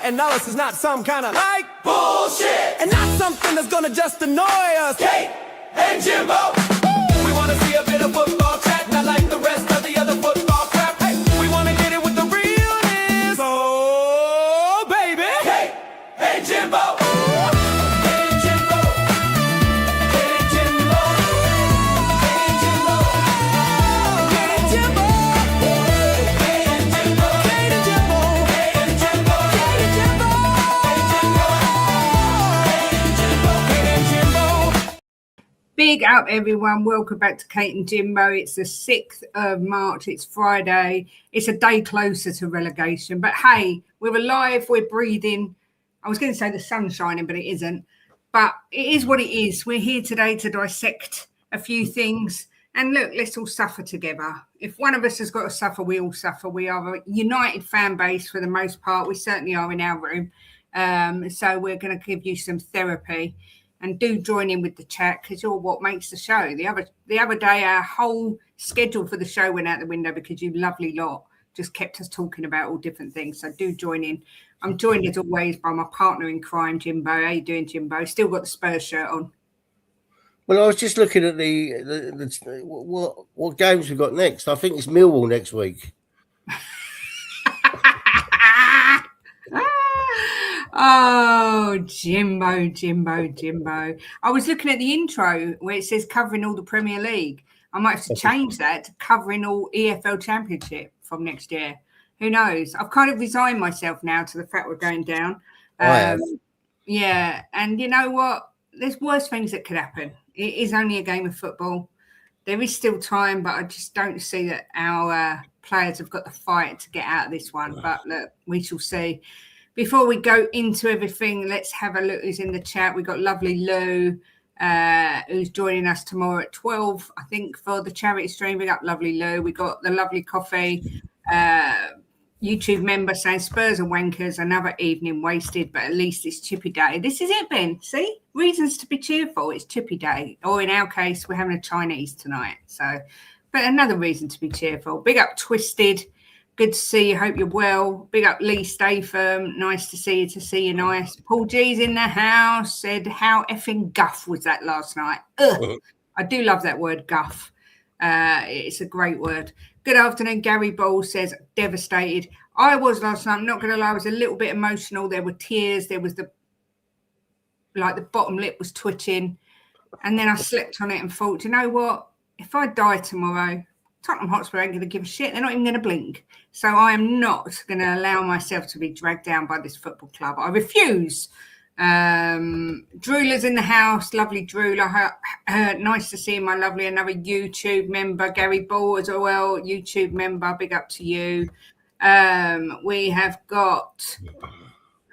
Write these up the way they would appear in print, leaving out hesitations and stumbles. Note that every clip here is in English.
and no, this is not some kind of like bullshit, and not something that's gonna just annoy us. Kate and Jimbo, we wanna see a bit of football chat, not like the rest of the other football crap. Hey, we wanna get it with the realness. Oh, baby, Kate and Jimbo. Big up, everyone. Welcome back to Kate and Jimbo. It's the 6th of March. It's Friday. It's a day closer to relegation. But hey, we're alive. We're breathing. I was going to say the sun's shining, but it isn't. But it is what it is. We're here today to dissect a few things. And look, let's all suffer together. If one of us has got to suffer, we all suffer. We are a united fan base for the most part. We certainly are in our room. So we're going to give you some therapy. And do join in with the chat because you're what makes the show. The other day, our whole schedule for the show went out the window because you lovely lot just kept us talking about all different things. So do join in. I'm joined as always by my partner in crime, Jimbo. How you doing, Jimbo? Still got the Spurs shirt on. Well, I was just looking at what games we've got next. I think it's Millwall next week. Oh, Jimbo. I was looking at the intro where it says covering all the Premier League. I might have to change that to covering all EFL Championship from next year. Who knows? I've kind of resigned myself now to the fact we're going down. Yeah, and you know what? There's worse things that could happen. It is only a game of football. There is still time, but I just don't see that our players have got the fight to get out of this one. But look, we shall see. Before we go into everything, let's have a look who's in the chat. We've got lovely Lou, who's joining us tomorrow at 12, I think, for the charity stream. We got lovely Lou. We got the lovely Coffee, YouTube member saying Spurs are wankers, another evening wasted, but at least it's Chippy Day. This is it, Ben. See? Reasons to be cheerful. It's Chippy Day. Or in our case, we're having a Chinese tonight. So, but another reason to be cheerful. Big up Twisted. Good to see you. Hope you're well. Big up Lee Statham. Nice to see you. Nice. Paul G's in the house. Said, how effing guff was that last night? Ugh. I do love that word, guff. It's a great word. Good afternoon. Gary Ball says, devastated. I was last night. I'm not going to lie. I was a little bit emotional. There were tears. There was the bottom lip was twitching. And then I slept on it and thought, you know what? If I die tomorrow, Tottenham Hotspur ain't going to give a shit. They're not even going to blink. So I am not going to allow myself to be dragged down by this football club. I refuse. Drooler's in the house. Lovely Drooler. Nice to see my lovely another YouTube member, Gary Ball as well. YouTube member. Big up to you. We have got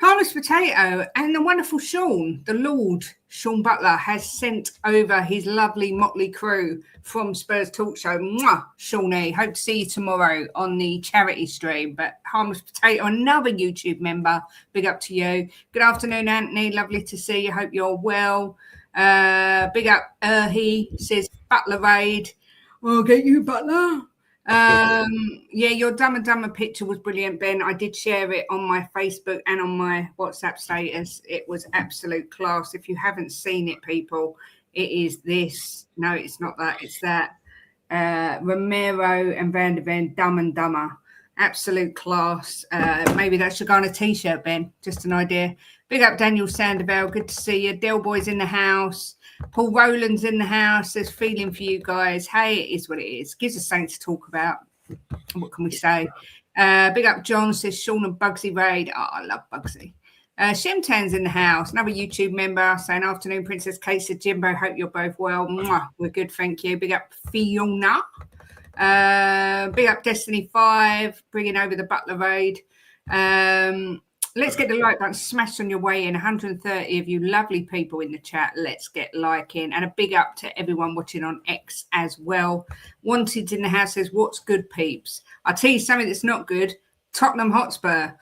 Harness Potato and the wonderful Sean, the Lord, Sean Butler, has sent over his lovely motley crew from Spurs Talk Show. Mwah, Shawnee. Hope to see you tomorrow on the charity stream. But Harmless Potato, another YouTube member. Big up to you. Good afternoon, Anthony. Lovely to see you. Hope you're well. Big up, he says, Butler Raid. I'll get you, Butler. Yeah, your Dumb and Dumber picture was brilliant, Ben. I did share it on my Facebook and on my WhatsApp status. It was absolute class. If you haven't seen it, people, it is this. No, it's not that. It's that. Romero and Van der Ven, Dumb and Dumber. Absolute class. Maybe that should go on a T-shirt, Ben. Just an idea. Big up Daniel Sandoval. Good to see you. Del Boy's in the house. Paul Rowland's in the house. There's feeling for you guys. Hey, it is what it is. Gives us something to talk about. What can we say? Big up John says Sean and Bugsy Raid. Oh, I love Bugsy. Shemtan's in the house. Another YouTube member saying afternoon, Princess Kate said Jimbo. Hope you're both well. Mwah, we're good, thank you. Big up Fiona. Big up Destiny 5. Bringing over the Butler Raid. Let's get the like button smashed on your way in. 130 of you lovely people in the chat. Let's get liking. And a big up to everyone watching on X as well. Wanted in the house says, what's good, peeps? I'll tell you something that's not good. Tottenham Hotspur.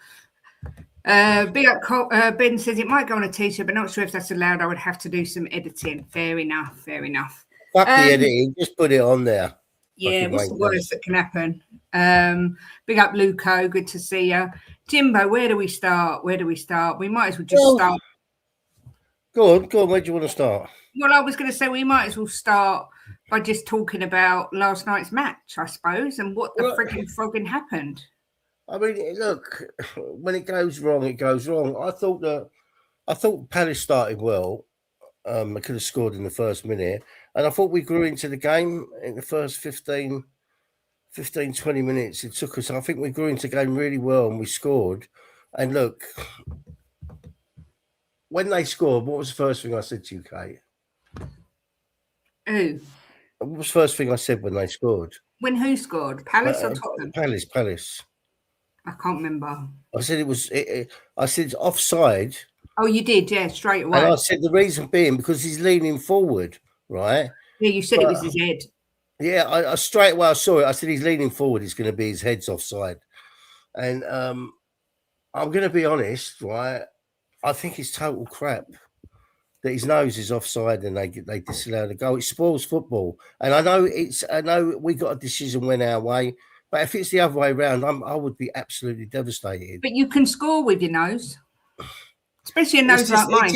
Big up Ben says it might go on a T-shirt, but not sure if that's allowed. I would have to do some editing. Fair enough. Fuck the editing. Just put it on there. Yeah, what's the wankers. worst that can happen? Big up Luco, good to see you. Jimbo, where do we start? We might as well just start. Go on. Where do you want to start? Well, I was going to say we might as well start by just talking about last night's match, I suppose, and what the frigging frogging happened. I mean, look, when it goes wrong, it goes wrong. I thought Palace started well. They could have scored in the first minute. And I thought we grew into the game in the first 15, 20 minutes. It took us, I think we grew into the game really well and we scored. And look, when they scored, what was the first thing I said to you, Kate? Who? What was the first thing I said when they scored? When who scored? Palace or Tottenham? Palace. I can't remember. I said it was, I said it's offside. Oh, you did, yeah, straight away. And I said the reason being because he's leaning forward, right? Yeah, you said it was his head. Yeah, I straight away I saw it. I said he's leaning forward. It's going to be his head's offside. And I'm going to be honest, right? I think it's total crap that his nose is offside and they disallow the goal. It spoils football. And I know we got a decision went our way, but if it's the other way around, I would be absolutely devastated. But you can score with your nose. Especially a nose like mine.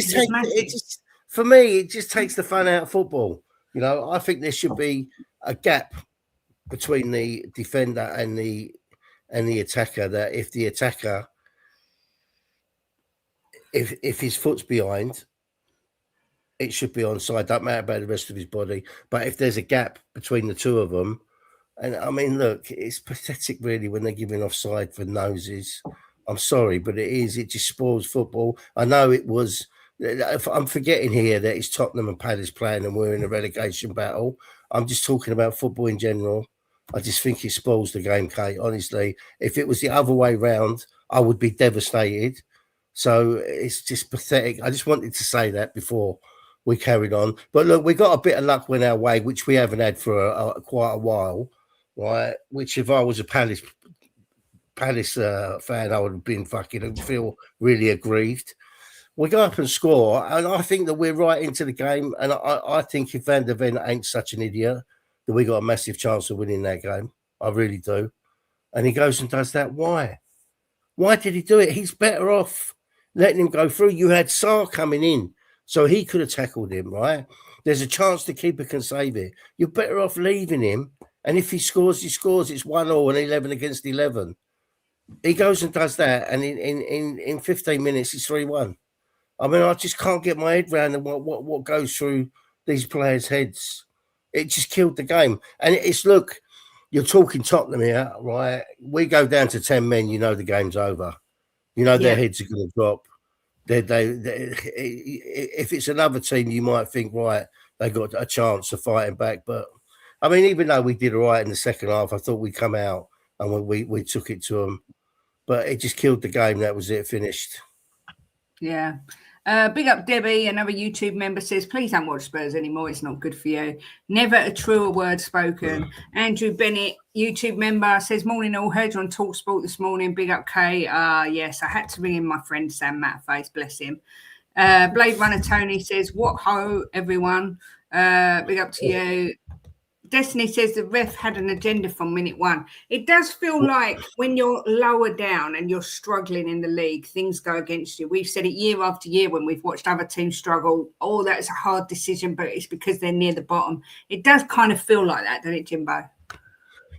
For me, it just takes the fun out of football. You know, I think there should be a gap between the defender and the attacker. That if the attacker, if his foot's behind, it should be onside. Don't matter about the rest of his body. But if there's a gap between the two of them, and I mean, look, it's pathetic really when they're giving offside for noses. I'm sorry, but it is. It just spoils football. I know it was. I'm forgetting here that it's Tottenham and Palace playing and we're in a relegation battle. I'm just talking about football in general. I just think it spoils the game, Kate. Honestly, if it was the other way round, I would be devastated. So it's just pathetic. I just wanted to say that before we carried on. But look, we got a bit of luck went our way, which we haven't had for quite a while, right? Which if I was a Palace fan, I would have been feel really aggrieved. We go up and score, and I think that we're right into the game. And I think if Van der Ven ain't such an idiot, that we got a massive chance of winning that game. I really do. And he goes and does that. Why? Why did he do it? He's better off letting him go through. You had Sarr coming in, so he could have tackled him, right? There's a chance the keeper can save it. You're better off leaving him. And if he scores, he scores. It's 1-1 and 11 against 11. He goes and does that, and in 15 minutes, it's 3-1. I mean, I just can't get my head around what goes through these players' heads. It just killed the game. And it's, look, you're talking Tottenham here, right? We go down to 10 men, you know the game's over. You know their heads are going to drop. If it's another team, you might think, right, they got a chance of fighting back. But, I mean, even though we did all right in the second half, I thought we'd come out and we took it to them. But it just killed the game. That was it, finished. Yeah. Big up Debbie, another YouTube member says, please don't watch Spurs anymore. It's not good for you. Never a truer word spoken. Andrew Bennett, YouTube member, says, morning all. Heard you on TalkSport this morning. Big up Kay. Yes, I had to bring in my friend Sam Matterface, bless him. Blade Runner Tony says, what ho, everyone. Big up to you. Destiny says the ref had an agenda from minute one. It does feel like when you're lower down and you're struggling in the league, things go against you. We've said it year after year when we've watched other teams struggle. Oh, that's a hard decision, but it's because they're near the bottom. It does kind of feel like that, doesn't it, Jimbo?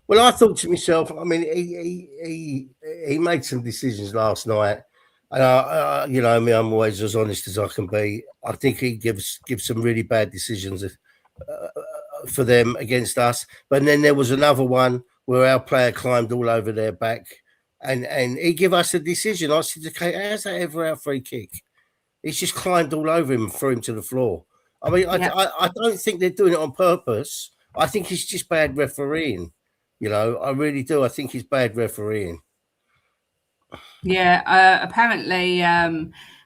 Well, I thought to myself, I mean, he made some decisions last night. And, you know, I mean, I'm always as honest as I can be. I think he gives some really bad decisions for them against us. But then there was another one where our player climbed all over their back and he gave us a decision. I said, okay, how's that ever our free kick? He's just climbed all over him and threw him to the floor. I mean, I don't think they're doing it on purpose. I think it's just bad refereeing. You know, I really do. I think it's bad refereeing. Yeah, apparently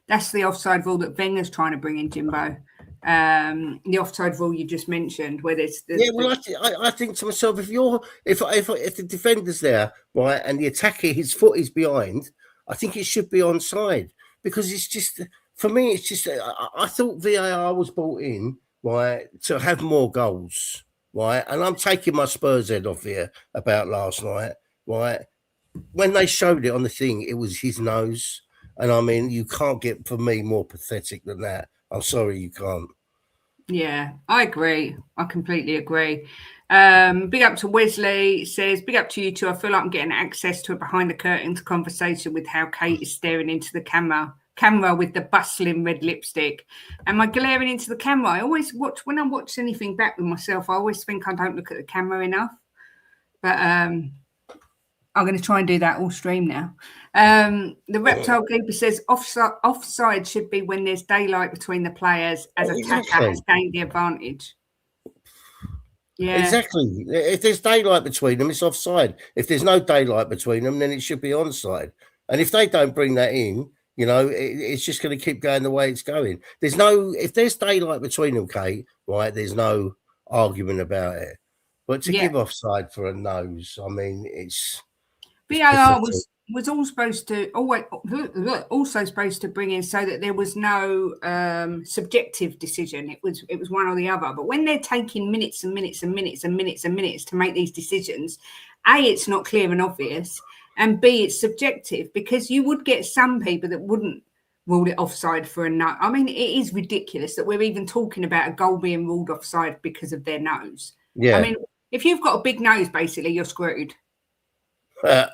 that's the offside rule that Wenger's trying to bring in, Jimbo. The offside rule you just mentioned, where it's I think to myself, if the defender's there, right, and the attacker, his foot is behind, I think it should be onside because it's just, for me, it's just, I thought VAR was brought in, right, to have more goals, right? And I'm taking my Spurs head off here about last night, right? When they showed it on the thing, it was his nose. And I mean, you can't get, for me, more pathetic than that. I'm sorry, you can't. Yeah, I agree. I completely agree. Big up to Wesley, says, big up to you two. I feel like I'm getting access to a behind the curtains conversation with how Kate is staring into the camera with the bustling red lipstick. Am I glaring into the camera? I always watch, when I watch anything back with myself, I always think I don't look at the camera enough. But I'm going to try and do that all stream now. The Reptile Keeper says offside should be when there's daylight between the players as attacker has gained the advantage. Yeah, exactly. If there's daylight between them, it's offside. If there's no daylight between them, then it should be onside. And if they don't bring that in, you know, it's just going to keep going the way it's going. If there's daylight between them, Kate, right, there's no argument about it. But to give offside for a nose, I mean, it's VAR was all supposed to also supposed to bring in so that there was no subjective decision. It was one or the other. But when they're taking minutes and minutes and minutes and minutes and minutes to make these decisions, A, it's not clear and obvious, and B, it's subjective, because you would get some people that wouldn't rule it offside for a no. I mean, it is ridiculous that we're even talking about a goal being ruled offside because of their nose. Yeah. I mean, if you've got a big nose, basically, you're screwed. It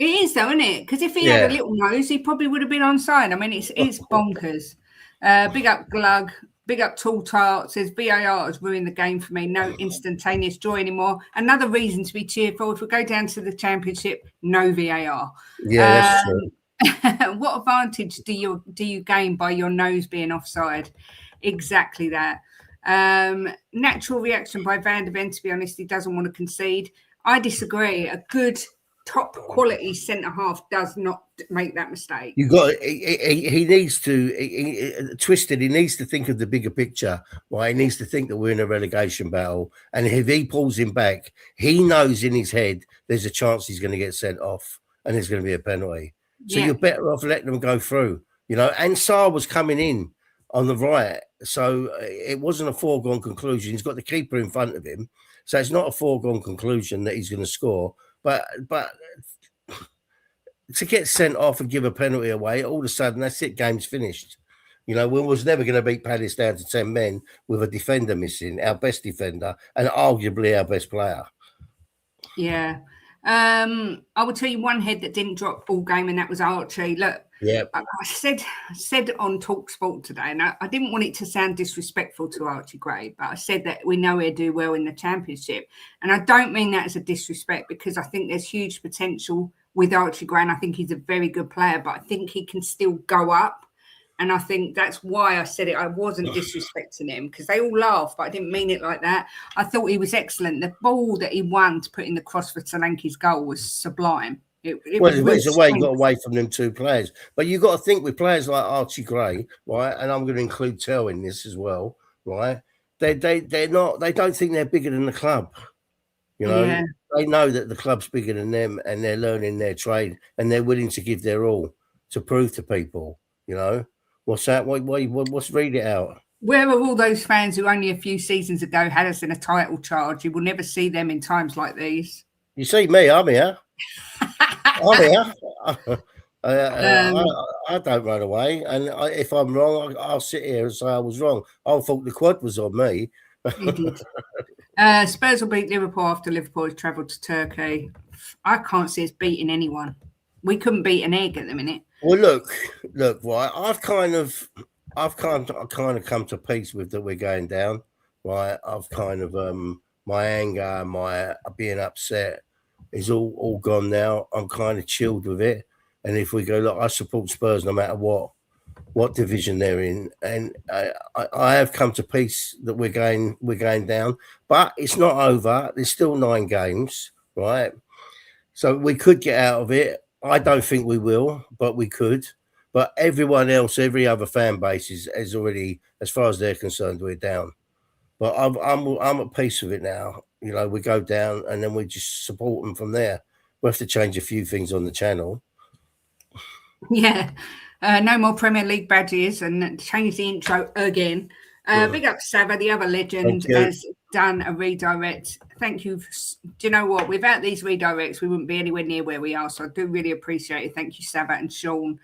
is, though, isn't it? Because if he had a little nose, he probably would have been onside. I mean, it's bonkers. Big up Glug. Big up Tall Tart. Says VAR has ruined the game for me. No instantaneous joy anymore. Another reason to be cheerful. If we go down to the championship, no VAR. Yeah, that's true. What advantage do you gain by your nose being offside? Exactly that. Natural reaction by Van der Ven. To be honest, he doesn't want to concede. I disagree. A good top quality centre half does not make that mistake. You got he needs to Twisted. He needs to think of the bigger picture. Right, he needs to think that we're in a relegation battle, and if he pulls him back, he knows in his head there's a chance he's going to get sent off, and there's going to be a penalty. So you're better off letting them go through. You know, and Sarr was coming in on the right, so it wasn't a foregone conclusion. He's got the keeper in front of him, so it's not a foregone conclusion that he's going to score. But to get sent off and give a penalty away, all of a sudden, that's it, game's finished. You know, we was never going to beat Palace down to 10 men with a defender missing, our best defender, and arguably our best player. Yeah. I will tell you one head that didn't drop all game, and that was Archie. Look, I said on TalkSport today, and I didn't want it to sound disrespectful to Archie Gray, but I said that we know he'll do well in the championship. And I don't mean that as a disrespect, because I think there's huge potential with Archie Gray, and I think he's a very good player, but I think he can still go up. And I think that's why I said it. I wasn't disrespecting him, because they all laugh, but I didn't mean it like that. I thought he was excellent. The ball that he won to put in the cross for Solanke's goal was sublime. It's the way he got away from them two players. But you've got to think with players like Archie Gray, right? And I'm going to include Tell in this as well, right? They don't think they're bigger than the club. You know, they know that the club's bigger than them, and they're learning their trade, and they're willing to give their all to prove to people, you know. What's that? What's read it out? Where are all those fans who only a few seasons ago had us in a title charge? You will never see them in times like these. You see me, I'm here. I'm here. I don't run away. And if I'm wrong, I'll sit here and say I was wrong. I thought the quad was on me. You did. Spurs will beat Liverpool after Liverpool has travelled to Turkey. I can't see us beating anyone. We couldn't beat an egg at the minute. Well, look, right. I've kind of come to peace with that we're going down. Right. I've kind of my anger, my being upset is all gone now. I'm kind of chilled with it. And if we go, look, I support Spurs no matter what division they're in, and I have come to peace that we're going down. But it's not over. There's still 9 games, right? So we could get out of it. I don't think we will, but we could. But everyone else, every other fan base is already, as far as they're concerned, we're down. But I'm at peace with it now. You know, we go down and then we just support them from there. We have to change a few things on the channel. Yeah. No more Premier League badges, and change the intro again. Big up Sava, the other legend, as done a redirect. Thank you. Do you know what? Without these redirects, we wouldn't be anywhere near where we are. So I do really appreciate it. Thank you, Sabat and Sean.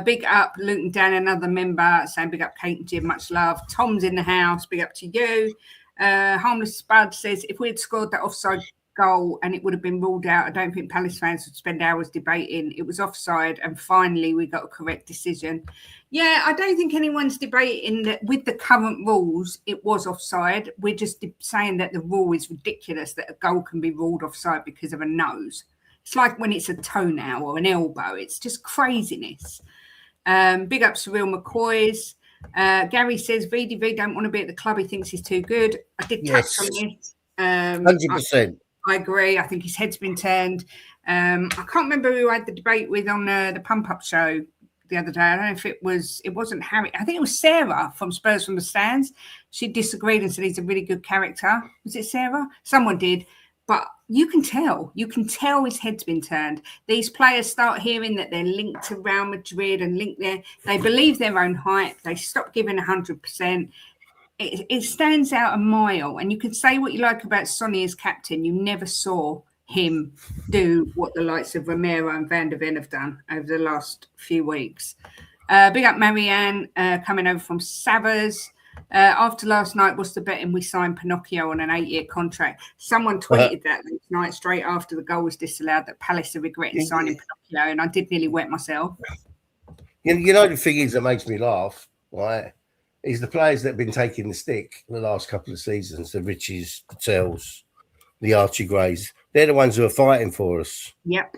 Big up, Luton Dan, another member, saying big up Kate and Jim, much love. Tom's in the house, big up to you. Harmless Spud says, if we had scored that offside goal and it would have been ruled out, I don't think Palace fans would spend hours debating. It was offside and finally we got a correct decision. Yeah, I don't think anyone's debating that with the current rules it was offside. We're just saying that the rule is ridiculous, that a goal can be ruled offside because of a nose. It's like when it's a toenail or an elbow. It's just craziness. Big up Cyril McCoy's. Gary says VDV don't want to be at the club. He thinks he's too good. I did touch on this. 100%. I agree. I think his head's been turned. I can't remember who I had the debate with on the Pump Up show the other day. I don't know if it wasn't Harry. I think it was Sarah from Spurs from the Stands. She disagreed and said he's a really good character. Was it Sarah? Someone did. But you can tell his head's been turned. These players start hearing that they're linked to Real Madrid and linked there. They believe their own hype. They stop giving 100%. It stands out a mile. And you can say what you like about Sonny as captain. You never saw him do what the likes of Romero and Van der Ven have done over the last few weeks. Big up Marianne coming over from Savers. After last night, what's the betting we signed Pinocchio on an 8-year contract? Someone tweeted that last night straight after the goal was disallowed that Palace are regretting signing Pinocchio, and I did nearly wet myself. You know, the thing is that makes me laugh, right, is the players that have been taking the stick the last couple of seasons, the Richies, the Tells, the Archie Grays, they're the ones who are fighting for us. Yep.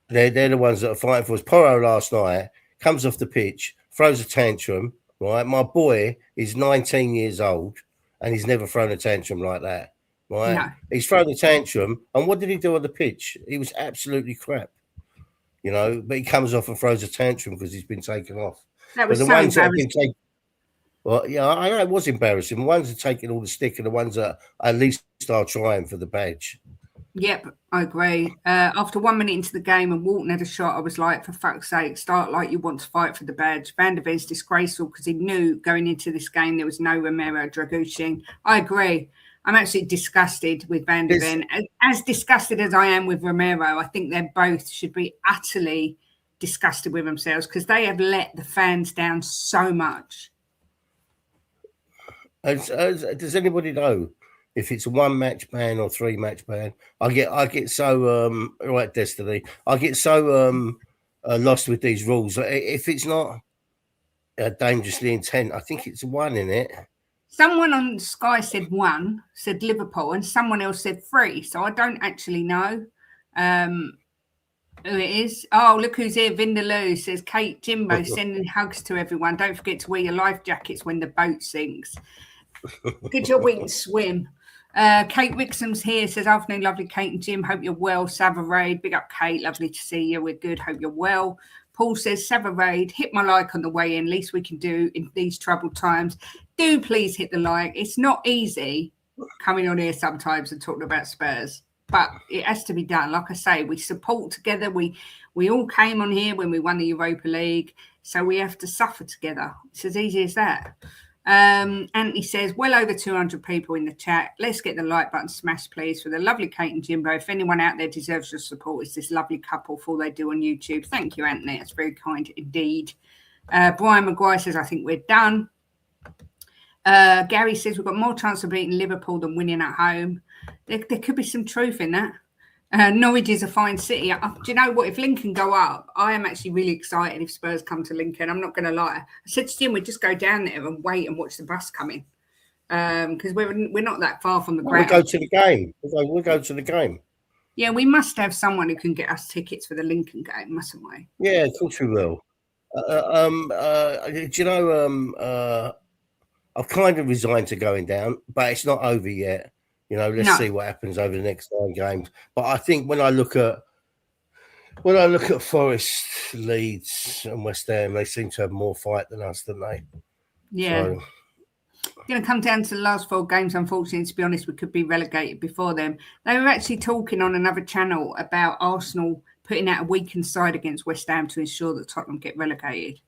They're the ones that are fighting for us. Porro last night comes off the pitch, throws a tantrum, right? My boy is 19 years old and he's never thrown a tantrum like that, right? No. He's thrown a tantrum, and what did he do on the pitch? He was absolutely crap, you know, but he comes off and throws a tantrum because he's been taken off. That was but the so ones that have been embarrassing. taken, well, yeah, I know it was embarrassing. The ones that are taking all the stick are the ones that at least are trying for the badge. Yep, I agree. After 1 minute into the game and Walton had a shot, I was like, for fuck's sake, start like you want to fight for the badge. Van der Ven's disgraceful because he knew going into this game there was no Romero Dragushin. I agree. I'm absolutely disgusted with Van der Ven. As disgusted as I am with Romero, I think they both should be utterly disgusted with themselves because they have let the fans down so much. Does anybody know if it's a 1-match ban or 3-match ban? I get so right, Destiny. I get so lost with these rules. If it's not dangerously intent, I think it's 1 in it. Someone on Sky said 1, said Liverpool, and someone else said 3. So I don't actually know who it is. Oh, look who's here. Vindaloo says, Kate, Jimbo, sending hugs to everyone. Don't forget to wear your life jackets when the boat sinks. Get your wings swim. Kate Wixom's here, says, afternoon, lovely Kate and Jim. Hope you're well. Savarade, big up Kate. Lovely to see you. We're good. Hope you're well. Paul says, Savarade, hit my like on the way in. Least we can do in these troubled times. Do please hit the like. It's not easy coming on here sometimes and talking about Spurs, but it has to be done. Like I say, we support together. We all came on here when we won the Europa League, so we have to suffer together. It's as easy as that. Anthony says, well over 200 people in the chat. Let's get the like button smashed, please, for the lovely Kate and Jimbo. If anyone out there deserves your support, it's this lovely couple for all they do on YouTube. Thank you, Anthony. That's very kind indeed. Brian Maguire says, I think we're done. Gary says, we've got more chance of beating Liverpool than winning at home. There could be some truth in that. Norwich is a fine city. Do you know what? If Lincoln go up, I am actually really excited if Spurs come to Lincoln. I'm not going to lie. I said to Jim, we'd just go down there and wait and watch the bus come in. Because we're not that far from the ground. We'll go to the game. We'll go to the game. Yeah, we must have someone who can get us tickets for the Lincoln game, mustn't we? Yeah, of course we will. Do you know, I've kind of resigned to going down, but it's not over yet. You know, let's see what happens over the next 9 games. But I think when I look at Forest, Leeds, and West Ham, they seem to have more fight than us, don't they? Yeah. So, it's going to come down to the last 4 games. Unfortunately, to be honest, we could be relegated before them. They were actually talking on another channel about Arsenal putting out a weakened side against West Ham to ensure that Tottenham get relegated.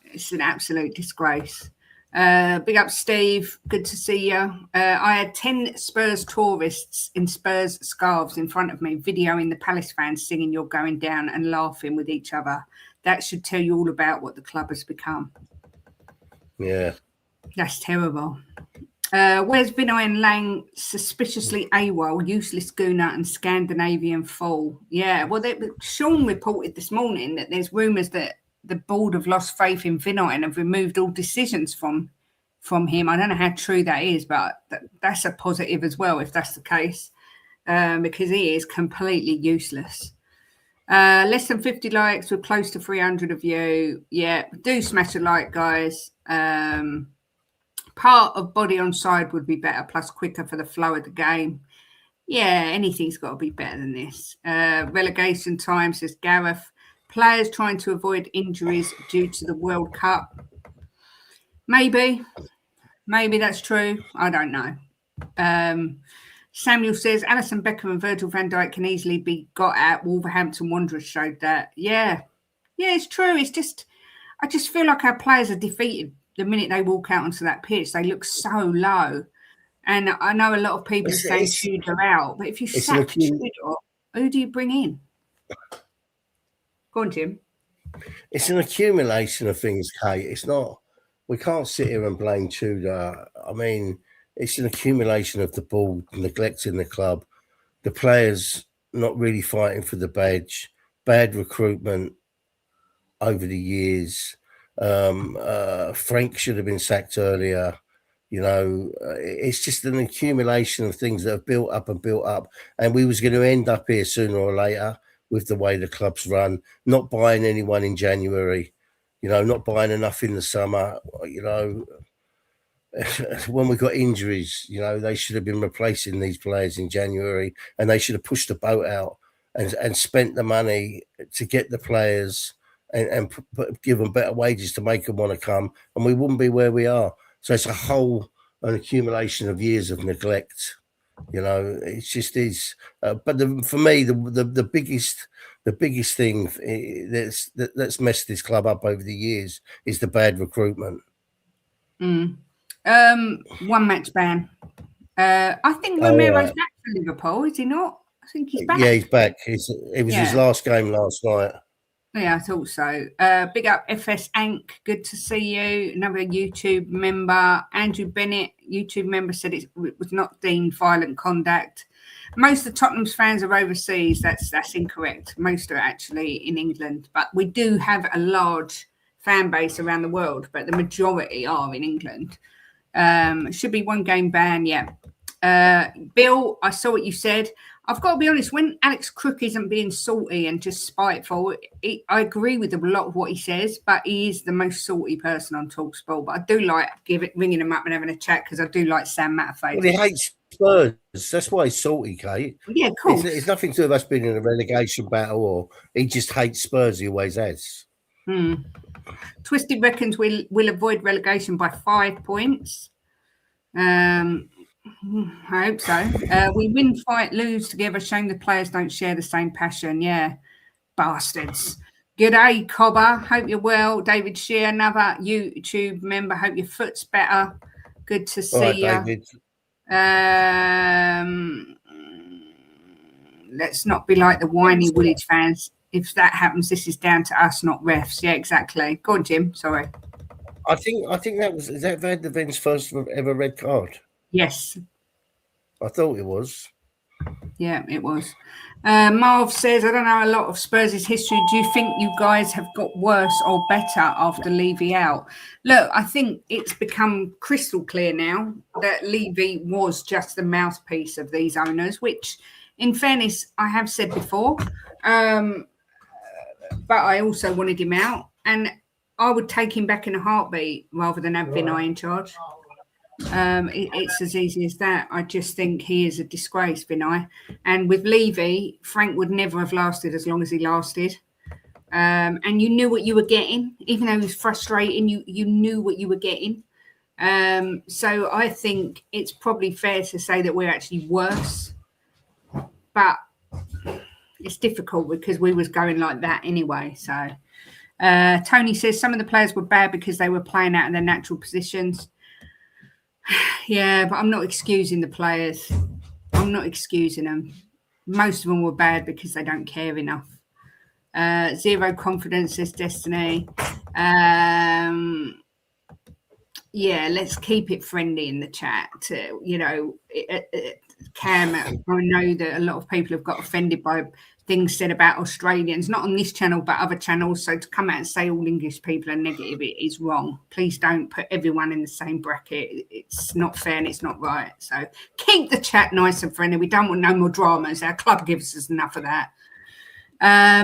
It's an absolute disgrace. Big up, Steve. Good to see you. I had 10 Spurs tourists in Spurs scarves in front of me, videoing the Palace fans singing "You're Going Down" and laughing with each other. That should tell you all about what the club has become. Yeah. That's terrible. Where's Vinay and Lang suspiciously AWOL, useless gooner and Scandinavian fool? Yeah, well, Sean reported this morning that there's rumours that the board have lost faith in Vinay and have removed all decisions from him. I don't know how true that is, but that's a positive as well if that's the case, because he is completely useless. Less than 50 likes, we're close to 300 of you. Yeah, do smash a like, guys. Part of body on side would be better, plus quicker for the flow of the game. Yeah, anything's got to be better than this. Relegation time, says Gareth. Players trying to avoid injuries due to the World Cup. Maybe that's true. I don't know. Samuel says Alisson Becker and Virgil van Dijk can easily be got at. Wolverhampton Wanderers showed that. Yeah, it's true. It's just, I just feel like our players are defeated the minute they walk out onto that pitch. They look so low. And I know a lot of people say Tudor out, but if you sack Tudor, who do you bring in? Go on, Jim. It's an accumulation of things, Kate. It's not, we can't sit here and blame Tudor. I mean, it's an accumulation of the board neglecting the club, the players not really fighting for the badge, bad recruitment over the years. Frank should have been sacked earlier. You know, it's just an accumulation of things that have built up, and we was going to end up here sooner or later with the way the club's run, not buying anyone in January, you know, not buying enough in the summer, you know. When we got injuries, you know, they should have been replacing these players in January, and they should have pushed the boat out and spent the money to get the players and give them better wages to make them want to come, and we wouldn't be where we are. So it's an accumulation of years of neglect. You know, it just is. But for me, the biggest thing that's messed this club up over the years is the bad recruitment. One match ban. I think Romero's back for Liverpool, is he not? I think he's back. Yeah, he's back. It was his last game last night. Yeah, I thought so. Big up FS Ank. Good to see you. Another YouTube member. Andrew Bennett, YouTube member, said it was not deemed violent conduct. Most of Tottenham's fans are overseas. That's incorrect. Most are actually in England. But we do have a large fan base around the world, but the majority are in England. Should be one game ban, yeah. Bill, I saw what you said. I've got to be honest, when Alex Crook isn't being salty and just spiteful, I agree with a lot of what he says, but he is the most salty person on TalkSport. But I do like ringing him up and having a chat because I do like Sam Matterface. Well, he hates Spurs. That's why he's salty, Kate. Yeah, cool. It's nothing to do with us being in a relegation battle, or he just hates Spurs. He always has. Twisted reckons we'll avoid relegation by 5 points. I hope so. We win, fight, lose together. Shame the players don't share the same passion. Yeah, bastards. G'day, Cobber. Hope you're well. David Shear, another YouTube member. Hope your foot's better. Good to see you. Let's not be like the whiny Woolwich fans. If that happens, this is down to us, not refs. Yeah, exactly. Go on, Jim. Sorry. I think is that Van der Ven's first ever red card? Yes. I thought it was. Yeah, it was. Marv says, I don't know a lot of Spurs' history. Do you think you guys have got worse or better after Levy out? Look, I think it's become crystal clear now that Levy was just the mouthpiece of these owners, which, in fairness, I have said before. But I also wanted him out. And I would take him back in a heartbeat rather than have Vinay in charge. It's as easy as that. I just think he is a disgrace, Vinay. And with Levy, Frank would never have lasted as long as he lasted. And you knew what you were getting, even though it was frustrating. You knew what you were getting. So I think it's probably fair to say that we're actually worse. But it's difficult because we was going like that anyway. So Tony says some of the players were bad because they were playing out of their natural positions. Yeah, but I'm not excusing the players. I'm not excusing them. Most of them were bad because they don't care enough. Zero confidence, says Destiny. Yeah, let's keep it friendly in the chat. Cam, I know that a lot of people have got offended by things said about Australians, not on this channel, but other channels. So to come out and say all English people are negative, it is wrong. Please don't put everyone in the same bracket. It's not fair and it's not right. So keep the chat nice and friendly. We don't want no more dramas. Our club gives us enough of that.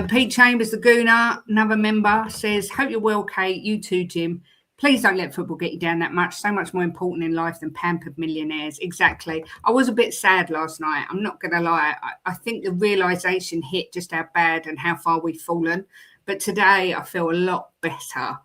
Pete Chambers, the Gooner, another member, says, hope you're well, Kate. You too, Jim. Please don't let football get you down that much. So much more important in life than pampered millionaires. Exactly. I was a bit sad last night. I'm not going to lie. I think the realisation hit just how bad and how far we've fallen. But today I feel a lot better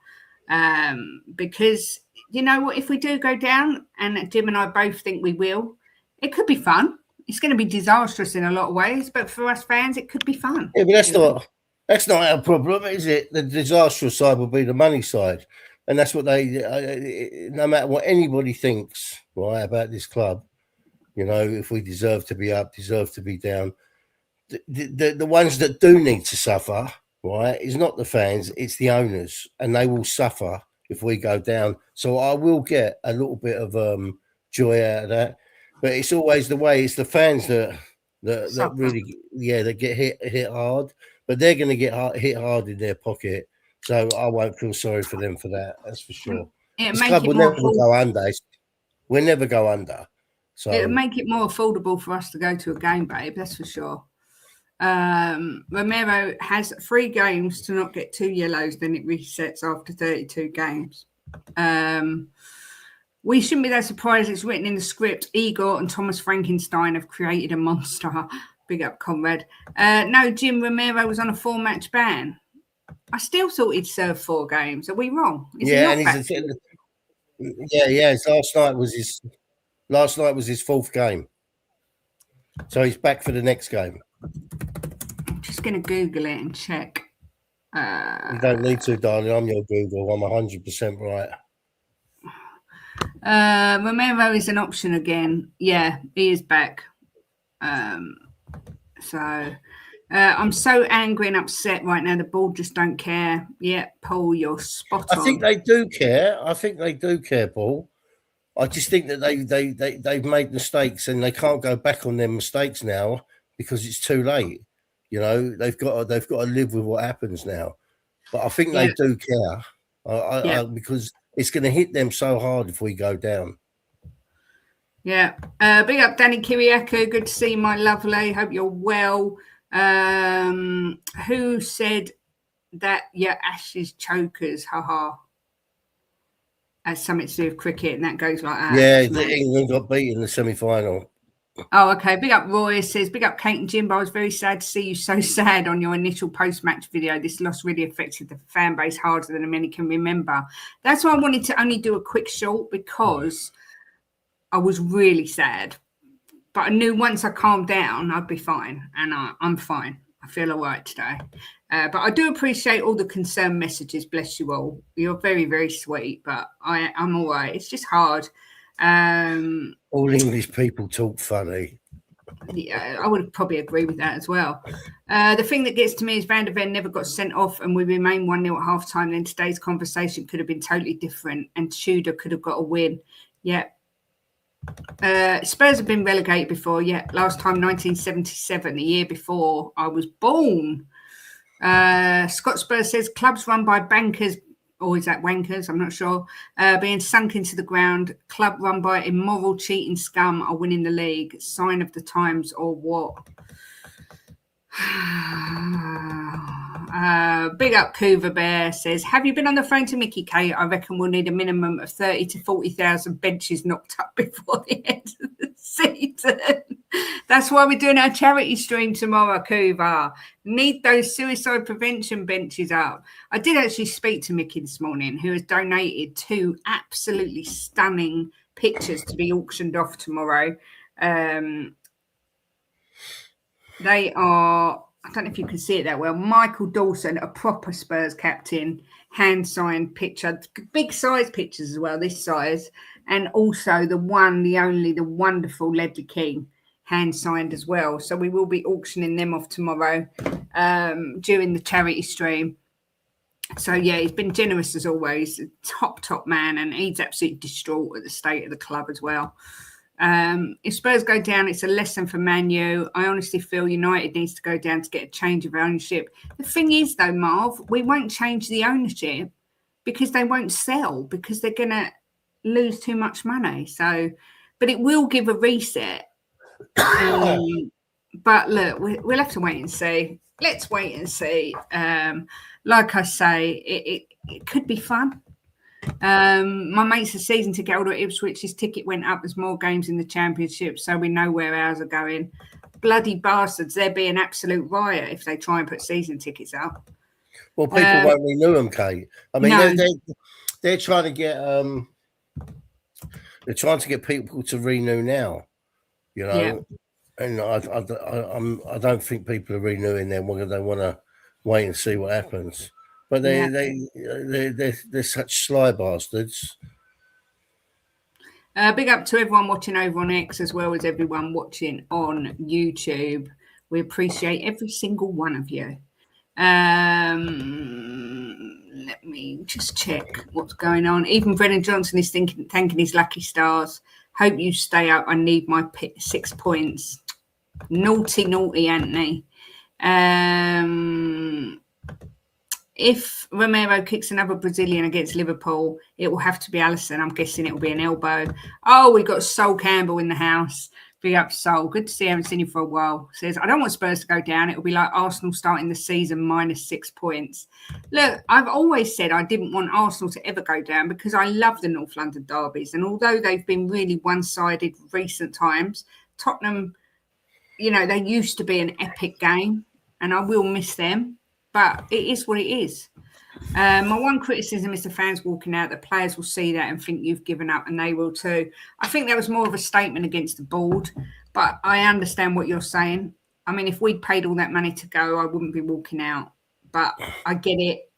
because, you know what, if we do go down, and Jim and I both think we will, it could be fun. It's going to be disastrous in a lot of ways, but for us fans, it could be fun. Yeah, but that's not our problem, is it? The disastrous side will be the money side. And that's what no matter what anybody thinks, right, about this club, you know, if we deserve to be up, deserve to be down, the ones that do need to suffer, right, is not the fans, it's the owners, and they will suffer if we go down. So I will get a little bit of joy out of that, but it's always the way. It's the fans that really, that get hit hard, but they're going to get hit hard in their pocket. So I won't feel sorry for them for that. That's for sure. This club will never go under. We'll never go under. So it'll make it more affordable for us to go to a game, babe. That's for sure. Romero has 3 games to not get 2 yellows. Then it resets after 32 games. We shouldn't be that surprised. It's written in the script. Igor and Thomas Frankenstein have created a monster. Big up, comrade. No, Jim Romero was on a 4-match ban. I still thought he'd served 4 games. Are we wrong? Last night was his 4th game, so he's back for the next game. I'm just going to Google it and check. You don't need to, darling. I'm your Google. I'm 100% right. Romero is an option again. Yeah, he is back. I'm so angry and upset right now. The board just don't care. Yeah, Paul, you're spot on. I think they do care. Paul. I just think that they've made mistakes and they can't go back on their mistakes now because it's too late. You know, they've got to live with what happens now. But I think they do care because it's going to hit them so hard if we go down. Yeah. Big up, Danny Kiriakou. Good to see you, my lovely. Hope you're well. Who said that? Yeah, Ashes chokers. Haha. Has something to do with cricket, and that goes like that. Yeah, England got beat in the semi-final. Oh, okay. Big up, Roy says, big up, Kate and Jimbo. I was very sad to see you so sad on your initial post-match video. This loss really affected the fan base harder than many can remember. That's why I wanted to only do a quick short, because I was really sad. But I knew once I calmed down, I'd be fine. And I'm fine. I feel all right today. But I do appreciate all the concerned messages. Bless you all. You're very, very sweet. But I'm all right. It's just hard. All English people talk funny. Yeah, I would probably agree with that as well. The thing that gets to me is Van der Ven never got sent off and we remain 1-0 at half-time. Then today's conversation could have been totally different and Tudor could have got a win. Yeah. Spurs have been relegated before. Yeah, last time 1977, the year before I was born. Scott Spurs says clubs run by bankers, or is that wankers? I'm not sure. Being sunk into the ground. Club run by immoral, cheating scum are winning the league. Sign of the times or what? Big up Cougar Bear says, have you been on the phone to Mickey K? I reckon we'll need a minimum of 30 to 40,000 benches knocked up before the end of the season. That's why we're doing our charity stream tomorrow, Cougar. Need those suicide prevention benches up. I did actually speak to Mickey this morning, who has donated 2 absolutely stunning pictures to be auctioned off tomorrow. They are I don't know if you can see it that well. Michael Dawson, a proper Spurs captain, hand-signed picture, big size pictures as well, this size. And also the one, the only, the wonderful Levy King, hand-signed as well. So we will be auctioning them off tomorrow during the charity stream. So, yeah, he's been generous as always. A top man, and he's absolutely distraught at the state of the club as well. If Spurs go down, it's a lesson for Man U. I honestly feel United needs to go down to get a change of ownership. The thing is, though, Marv, we won't change the ownership because they won't sell, because they're going to lose too much money. So, but it will give a reset. But look, we'll have to wait and see. Let's wait and see. Like I say, it could be fun. My mate's a season ticket holder at Ipswich. His ticket went up. There's more games in the Championship, so we know where ours are going. Bloody bastards. There'd be an absolute riot if they try and put season tickets up. Well, people won't renew them, Kate. I mean, No. they're trying to get people to renew now, you know. Yeah. And I don't think people are renewing them. They want to wait and see what happens. But they're such sly bastards. Big up to everyone watching over on X as well as everyone watching on YouTube. We appreciate every single one of you. Let me just check what's going on. Even Brennan Johnson is thanking his lucky stars. Hope you stay up. I need my 6 points. Naughty, Anthony. If Romero kicks another Brazilian against Liverpool, it will have to be Alisson. I'm guessing it will be an elbow. Oh, we got Sol Campbell in the house. Big up, Sol. Good to see you. I haven't seen you for a while. Says, I don't want Spurs to go down. It will be like Arsenal starting the season minus 6 points. Look, I've always said I didn't want Arsenal to ever go down because I love the North London derbies. And although they've been really one-sided recent times, Tottenham, you know, they used to be an epic game. And I will miss them. But it is what it is. My one criticism is the fans walking out. The players will see that and think you've given up, and they will too. I think that was more of a statement against the board, but I understand what you're saying. I mean, if we'd paid all that money to go, I wouldn't be walking out. But I get it.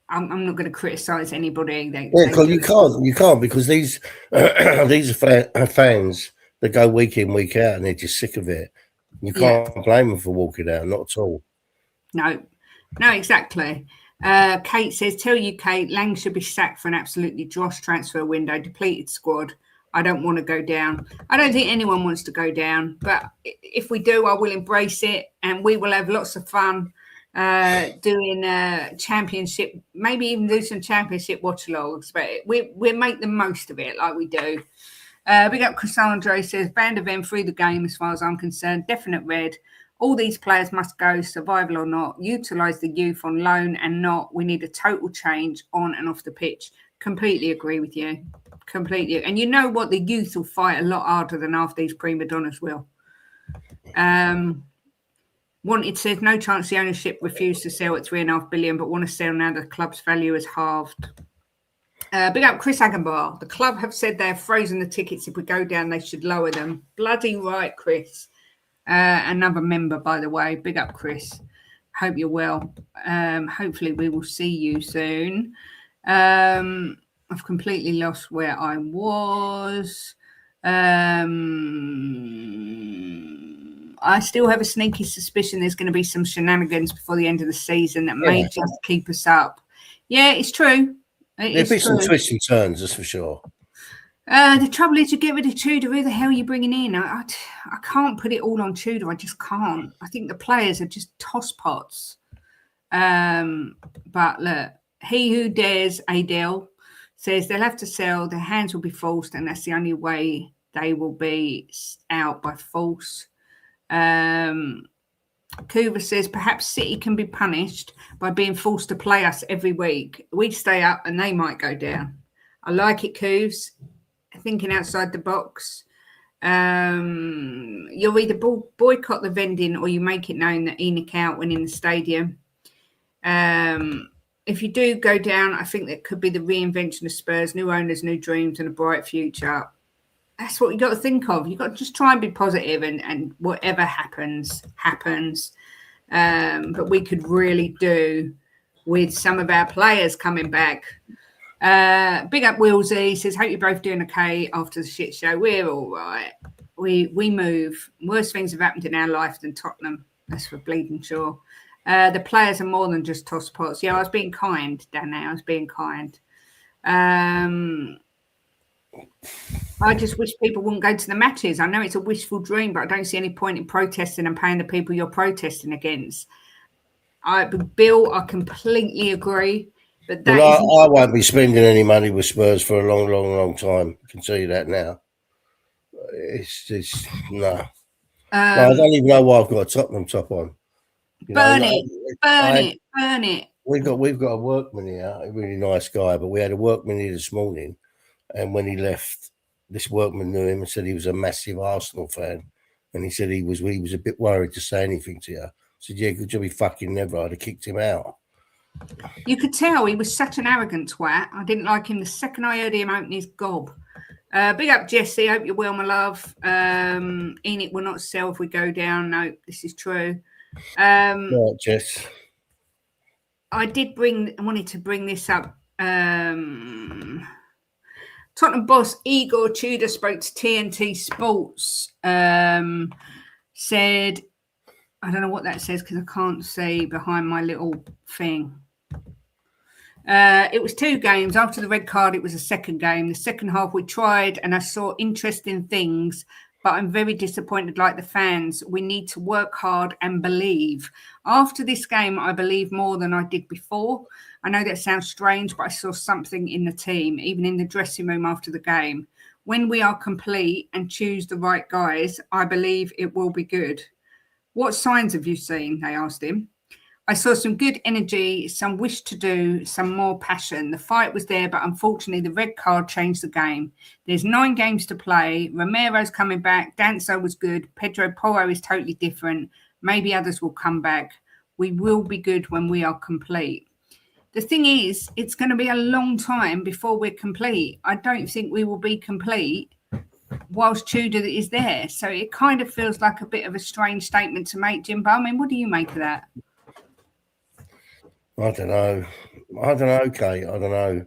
I'm not going to criticise anybody. You can't because these are fans that go week in, week out, and they're just sick of it. You can't blame them for walking out, not at all. No, exactly. Kate says, tell you, Kate, Lang should be sacked for an absolutely dross transfer window, depleted squad. I don't want to go down. I don't think anyone wants to go down, but if we do, I will embrace it, and we will have lots of fun doing championship, maybe even do some championship watch-alongs, but we'll make the most of it like we do. Big up Cassandra says, Van der Ven through the game as far as I'm concerned. Definite red. All these players must go, survival or not. Utilise the youth on loan and not. We need a total change on and off the pitch. Completely agree with you. Completely. And you know what? The youth will fight a lot harder than half these prima donnas will. Wanted says, no chance the ownership refused to sell at 3.5 billion, but want to sell now the club's value is halved. Big up Chris Agenbar. The club have said they have frozen the tickets. If we go down, they should lower them. Bloody right, Chris. Another member, by the way. Big up, Chris. Hope you're well. Hopefully we will see you soon. I've completely lost where I was. I still have a sneaky suspicion there's going to be some shenanigans before the end of the season that may just keep us up. Yeah, it's true. There'll be some twists and turns, that's for sure. The trouble is, you get rid of Tudor. Who the hell are you bringing in? I can't put it all on Tudor. I just can't. I think the players are just tosspots. But look, he who dares Adele says they'll have to sell. Their hands will be forced, and that's the only way they will be out by force. Kuva says perhaps City can be punished by being forced to play us every week. We stay up, and they might go down. I like it, Coos. Thinking outside the box. You'll either boycott the vending or you make it known that ENIC out when in the stadium. If you do go down, I think that could be the reinvention of Spurs, new owners, new dreams, and a bright future. That's what you got to think of. You got to just try and be positive, and whatever happens, happens. but we could really do with some of our players coming back. Big up Willsy. He says, hope you're both doing okay after the shit show. We're all right. We move. Worse things have happened in our life than Tottenham. That's for bleeding sure. The players are more than just tosspots. Yeah, I was being kind, Dan. I was being kind. I just wish people wouldn't go to the matches. I know it's a wishful dream, but I don't see any point in protesting and paying the people you're protesting against. Bill, I completely agree. But that I won't be spending any money with Spurs for a long time. I can tell you that now. It's just no. I don't even know why I've got a Tottenham top on. Burn it. We've got a workman here, a really nice guy, but we had a workman here this morning, and when he left, this workman knew him and said he was a massive Arsenal fan, and he said he was a bit worried to say anything to you. I said, yeah, good job he fucking never. I'd have kicked him out. You could tell he was such an arrogant twat. I didn't like him the second I heard him open his gob. Big up, Jesse. Hope you're well, my love. ENIC will not sell if we go down. No, this is true. Right, Jess. I wanted to bring this up. Tottenham boss Igor Tudor spoke to TNT Sports. Said, I don't know what that says because I can't see behind my little thing. It was 2 games. After the red card, it was a second game. The second half we tried and I saw interesting things, but I'm very disappointed like the fans. We need to work hard and believe. After this game, I believe more than I did before. I know that sounds strange, but I saw something in the team, even in the dressing room after the game. When we are complete and choose the right guys, I believe it will be good. What signs have you seen? They asked him. I saw some good energy, some wish to do, some more passion. The fight was there, but unfortunately the red card changed the game. There's 9 games to play. Romero's coming back. Danso was good. Pedro Porro is totally different. Maybe others will come back. We will be good when we are complete. The thing is, it's going to be a long time before we're complete. I don't think we will be complete whilst Tudor is there. So it kind of feels like a bit of a strange statement to make, Jimbo. I mean, what do you make of that? I don't know, Kate. I don't know.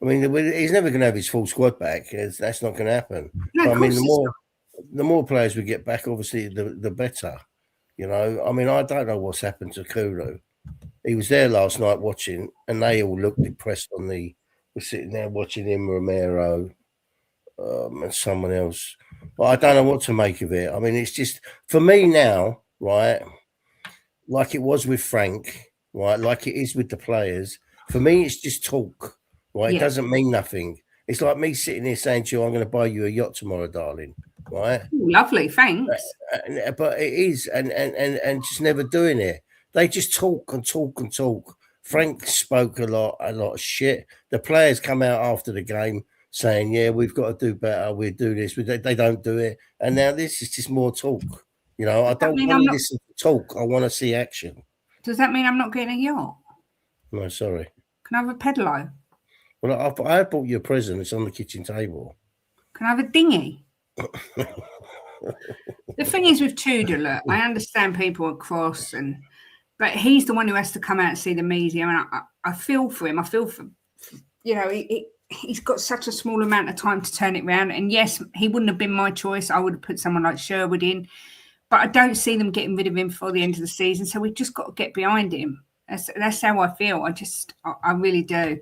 I mean, he's never going to have his full squad back. That's not going to happen. No, I mean, the more players we get back, obviously, the better. You know, I mean, I don't know what's happened to Kulu. He was there last night watching, and they all looked depressed we're sitting there watching him, Romero, and someone else. But I don't know what to make of it. I mean, it's just, for me now, right, like it was with Frank, right, like it is with the players, for me, it's just talk, right? Yeah. It doesn't mean nothing. It's like me sitting here saying to you, I'm going to buy you a yacht tomorrow, darling, right? Lovely, thanks. But it is, and just never doing it. They just talk and talk and talk. Frank spoke a lot of shit. The players come out after the game saying, yeah, we've got to do better. We'll do this. They don't do it. And now this is just more talk. You know, I don't want to listen to talk. I want to see action. Does that mean I'm not getting a yacht? No, sorry. Can I have a pedalo? Well, I bought you a present. It's on the kitchen table. Can I have a dinghy? The thing is with Tudor, look, I understand people are cross, but he's the one who has to come out and see the media. I mean, I feel for him. I feel for, you know, he's got such a small amount of time to turn it around. And yes, he wouldn't have been my choice. I would have put someone like Sherwood in, but I don't see them getting rid of him before the end of the season. So we've just got to get behind him. That's how I feel. I really do.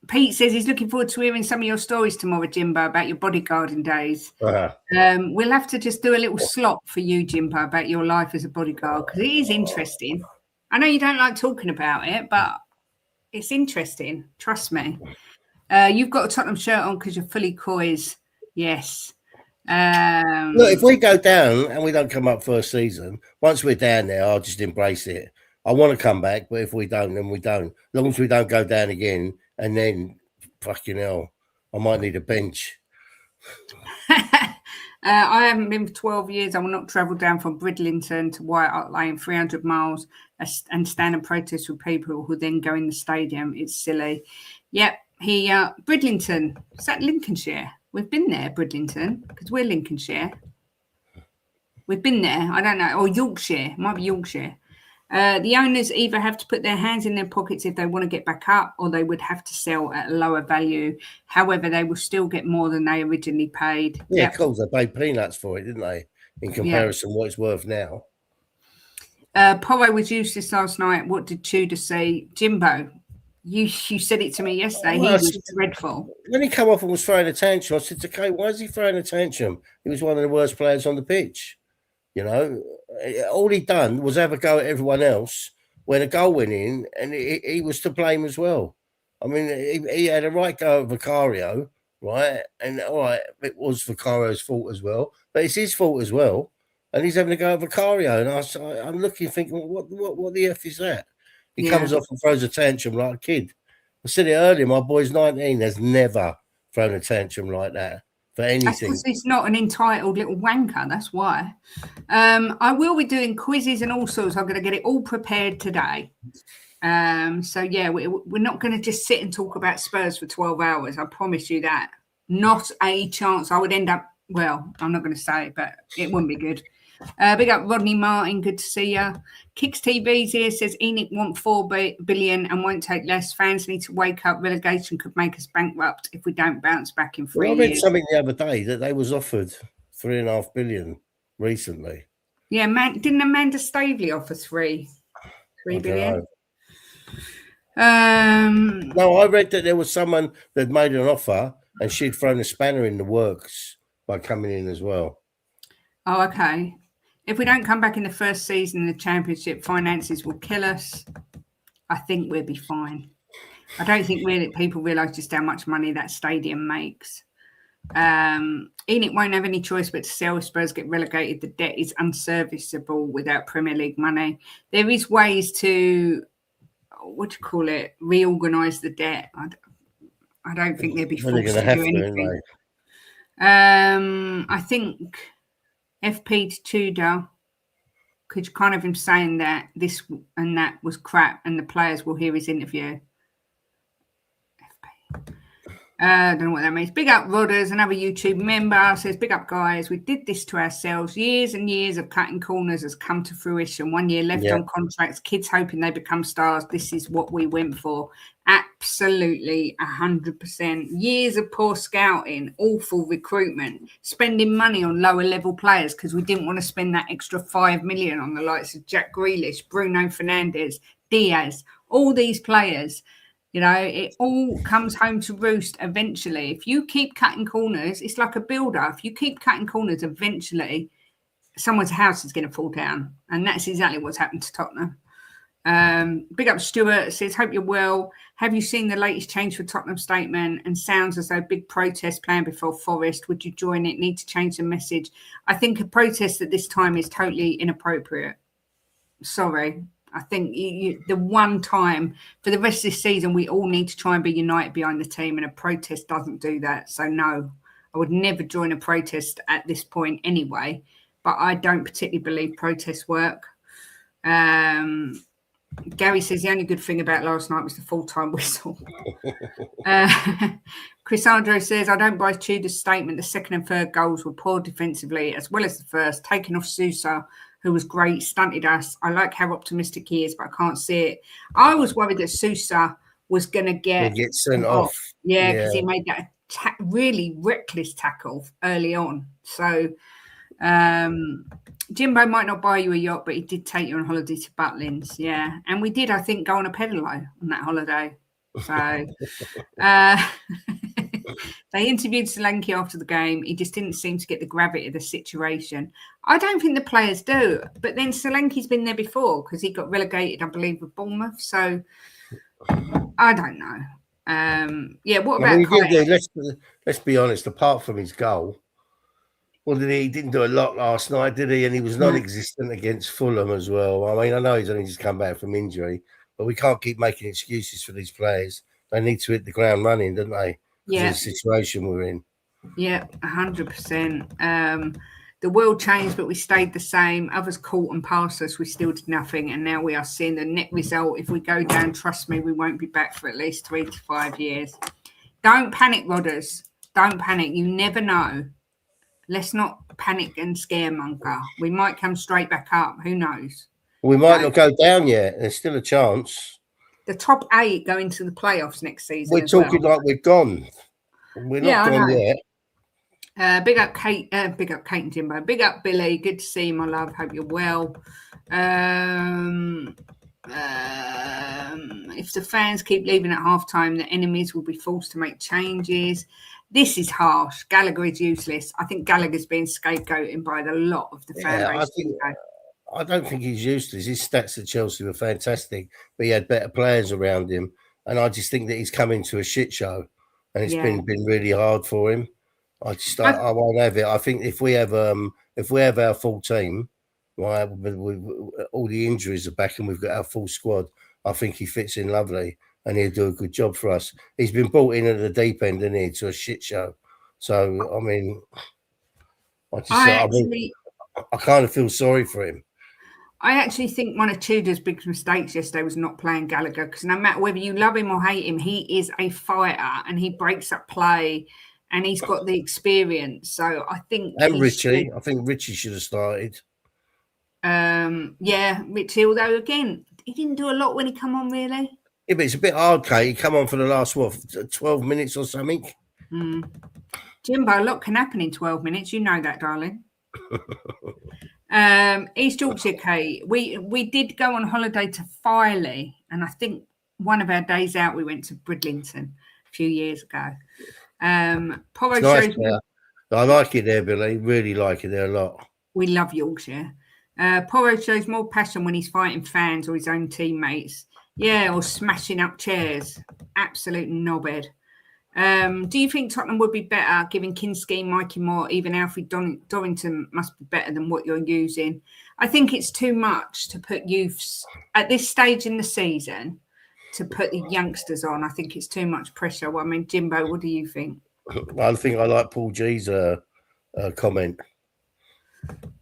Pete says he's looking forward to hearing some of your stories tomorrow, Jimbo, about your bodyguarding days. We'll have to just do a little slot for you, Jimbo, about your life as a bodyguard, because it is interesting. I know you don't like talking about it, but it's interesting. Trust me. You've got a Tottenham shirt on because you're fully coys. Yes. Look, if we go down and we don't come up first season, once we're down there, I'll just embrace it. I want to come back, but if we don't, then we don't. As long as we don't go down again, and then, fucking hell, I might need a bench. I haven't been for 12 years. I will not travel down from Bridlington to White Hart Lane, 300 miles, and stand and protest with people who then go in the stadium. It's silly. Yep, Bridlington. Is that Lincolnshire? We've been there, Bridlington, because we're Lincolnshire. We've been there. I don't know. Or Yorkshire. Might be Yorkshire. The owners either have to put their hands in their pockets if they want to get back up, or they would have to sell at a lower value. However, they will still get more than they originally paid. Yeah, of course, they paid peanuts for it, didn't they? In comparison, what it's worth now. Porro was useless last night. What did Tudor say? Jimbo, you said it to me yesterday. Well, he was dreadful. When he came off and was throwing a tantrum, I said to Kate, why is he throwing a tantrum? He was one of the worst players on the pitch. You know, all he done was have a go at everyone else when a goal went in, and he was to blame as well. I mean, he had a right go at Vicario, right? And all right, it was Vicario's fault as well, but it's his fault as well. And he's having a go at Vicario, and I'm looking, thinking, what the F is that? He comes off and throws a tantrum like a kid. I said it earlier, my boy's 19, has never thrown a tantrum like that. For anything. He's not an entitled little wanker, that's why. I will be doing quizzes and all sorts. I'm going to get it all prepared today. So yeah, we're not going to just sit and talk about Spurs for 12 hours. I promise you that. Not a chance. I would end up, well, I'm not going to say it, but it wouldn't be good. Big up Rodney Martin, good to see you. Kicks TV's here says ENIC want 4 billion and won't take less. Fans need to wake up. Relegation could make us bankrupt if we don't bounce back in 3 years. I read something the other day that they was offered 3.5 billion recently. Yeah, didn't Amanda Staveley offer 3 billion? No, I read that there was someone that made an offer and she'd thrown a spanner in the works by coming in as well. Oh, okay. If we don't come back in the first season in the Championship, finances will kill us. I think we'll be fine. I don't think people realise just how much money that stadium makes. ENIC won't have any choice but to sell if Spurs get relegated. The debt is unserviceable without Premier League money. There is ways to, reorganise the debt. I don't think they'd be forced to do anything. I think FP to Tudor, because kind of him saying that this and that was crap, and the players will hear his interview. FP. I don't know what that means. Big up Rodders, another YouTube member, says, big up guys. We did this to ourselves. Years and years of cutting corners has come to fruition. 1 year left on contracts, kids hoping they become stars. This is what we went for. Absolutely, 100%. Years of poor scouting, awful recruitment, spending money on lower level players because we didn't want to spend that extra 5 million on the likes of Jack Grealish, Bruno Fernandes, Diaz, all these players. You know, it all comes home to roost eventually. If you keep cutting corners, it's like a builder. If you keep cutting corners, eventually someone's house is going to fall down. And that's exactly what's happened to Tottenham. Big up Stuart, says, hope you're well. Have you seen the latest change for Tottenham statement? And sounds as though big protest planned before Forest. Would you join it? Need to change the message. I think a protest at this time is totally inappropriate. Sorry. I think the one time for the rest of this season, we all need to try and be united behind the team, and a protest doesn't do that. So no, I would never join a protest at this point anyway, but I don't particularly believe protests work. Gary says the only good thing about last night was the full-time whistle. Chris Andro says, I don't buy Tudor's statement. The second and third goals were poor defensively as well as the first, taking off Sousa, who was great, stunted us. I like how optimistic he is, but I can't see it. I was worried that Sousa was going to get sent off. Yeah, because he made that really reckless tackle early on. So Jimbo might not buy you a yacht, but he did take you on holiday to Butlins. Yeah, and we did, I think, go on a pedalo on that holiday. So they interviewed Solanke after the game. He just didn't seem to get the gravity of the situation. I don't think the players do. But then Solanke's been there before because he got relegated, I believe, with Bournemouth. So I don't know. What about let's be honest, apart from his goal, he didn't do a lot last night, did he? And he was non-existent against Fulham as well. I mean, I know he's only just come back from injury, but we can't keep making excuses for these players. They need to hit the ground running, don't they? Yeah. The situation we're in. Yeah, 100%. The world changed, but we stayed the same. Others caught and passed us. We still did nothing. And now we are seeing the net result. If we go down, trust me, we won't be back for at least 3 to 5 years. Don't panic, Rodders. Don't panic. You never know. Let's not panic and scaremonger. We might come straight back up. Who knows? We might not go down yet. There's still a chance. The top 8 go into the playoffs next season. We're talking like we're gone. We're not gone yet. Big up Kate and Jimbo. Big up Billy. Good to see you, my love. Hope you're well. If the fans keep leaving at halftime, the enemies will be forced to make changes. This is harsh. Gallagher is useless. I think Gallagher's being scapegoated by a lot of the fan base. I don't think he's useless. His stats at Chelsea were fantastic, but he had better players around him. And I just think that he's come into a shit show, and it's been really hard for him. I won't have it. I think if we have our full team, right, with all the injuries are back and we've got our full squad, I think he fits in lovely and he'll do a good job for us. He's been brought in at the deep end, isn't he, to a shit show. So I mean, I kind of feel sorry for him. I actually think one of Tudor's biggest mistakes yesterday was not playing Gallagher, because no matter whether you love him or hate him, he is a fighter and he breaks up play and he's got the experience. So I think... And Richie. I think Richie should have started. Richie, although, again, he didn't do a lot when he come on, really. Yeah, but it's a bit hard, Kate. He come on for the last, 12 minutes or something? Jimbo, a lot can happen in 12 minutes. You know that, darling. East Yorkshire, Kate. We did go on holiday to Filey, and I think one of our days out we went to Bridlington a few years ago. It's nice there. I like it there, Billy. Really like it there a lot. We love Yorkshire. Porro shows more passion when he's fighting fans or his own teammates. Yeah, or smashing up chairs. Absolute knobhead. Do you think Tottenham would be better giving Kinski, Mikey Moore, even Alfie Dorrington must be better than what you're using? I think it's too much to put youths at this stage in the season to put the youngsters on. I think it's too much pressure. Well, I mean, Jimbo, what do you think? I think I like Paul G's comment.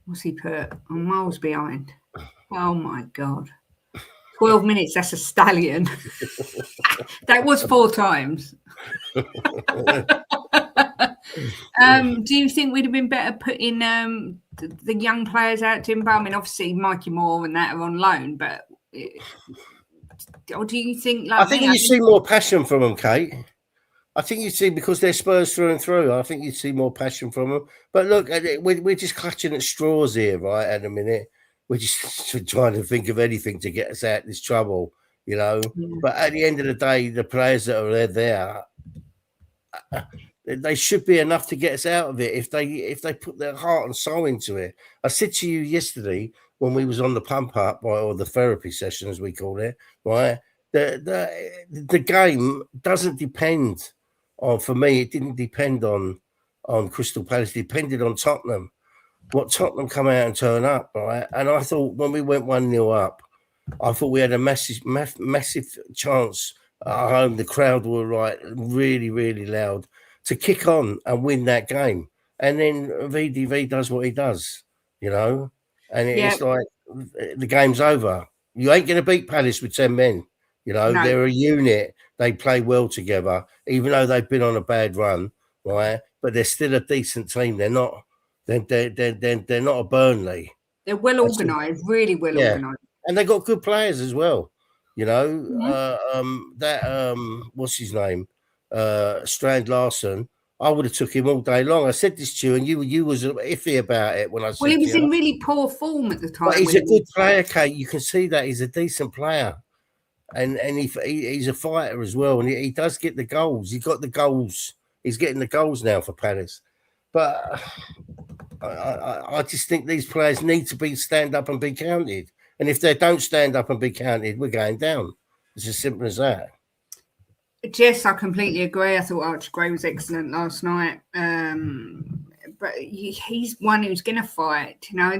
What's he put? I'm miles behind. Oh, my God. 12 minutes, that's a stallion. That was 4 times. Do you think we'd have been better putting the young players out, Jimbo? I mean, obviously, Mikey Moore and that are on loan, but or do you think... I think you see more passion from them, Kate. I think you see, because they're Spurs through and through, I think you see more passion from them. But look, we're just clutching at straws here, right, at the minute. We're just trying to think of anything to get us out of this trouble, you know. Yeah. But at the end of the day, the players that are there, they should be enough to get us out of it if they put their heart and soul into it. I said to you yesterday when we was on the pump up, or the therapy session as we call it, right? The game doesn't depend on, for me, it didn't depend on Crystal Palace. It depended on Tottenham. What Tottenham come out and turn up, right? And I thought when we went 1-0 up, I thought we had a massive chance at home. The crowd were really, really loud to kick on and win that game. And then VDV does what he does, you know? And it's like the game's over. You ain't going to beat Palace with 10 men, you know? No. They're a unit. They play well together, even though they've been on a bad run, right? But they're still a decent team. They're not... They're not a Burnley. They're well organised, really well organised, and they got good players as well. You know, what's his name, Strand Larson. I would have took him all day long. I said this to you, and you was iffy about it when I said. Well, he was in really poor form at the time. But he's a good player, Kate. You can see that he's a decent player, and he's a fighter as well, and he does get the goals. He got the goals. He's getting the goals now for Palace, but. I just think these players need to stand up and be counted. And if they don't stand up and be counted, we're going down. It's as simple as that. Jess, I completely agree. I thought Archie Gray was excellent last night. But he's one who's going to fight. You know,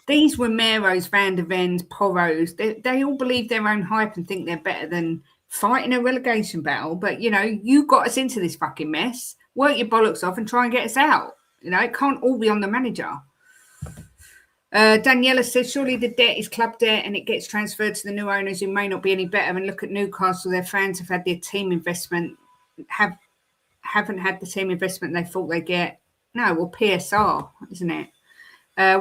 these Romeros, Van der Vens, Porros, they all believe their own hype and think they're better than fighting a relegation battle. But, you know, you got us into this fucking mess. Work your bollocks off and try and get us out. You know, it can't all be on the manager. Daniela says, surely the debt is club debt and it gets transferred to the new owners who may not be any better. And look at Newcastle, their fans have had their team investment, haven't had the team investment they thought they get. No, well, PSR, isn't it?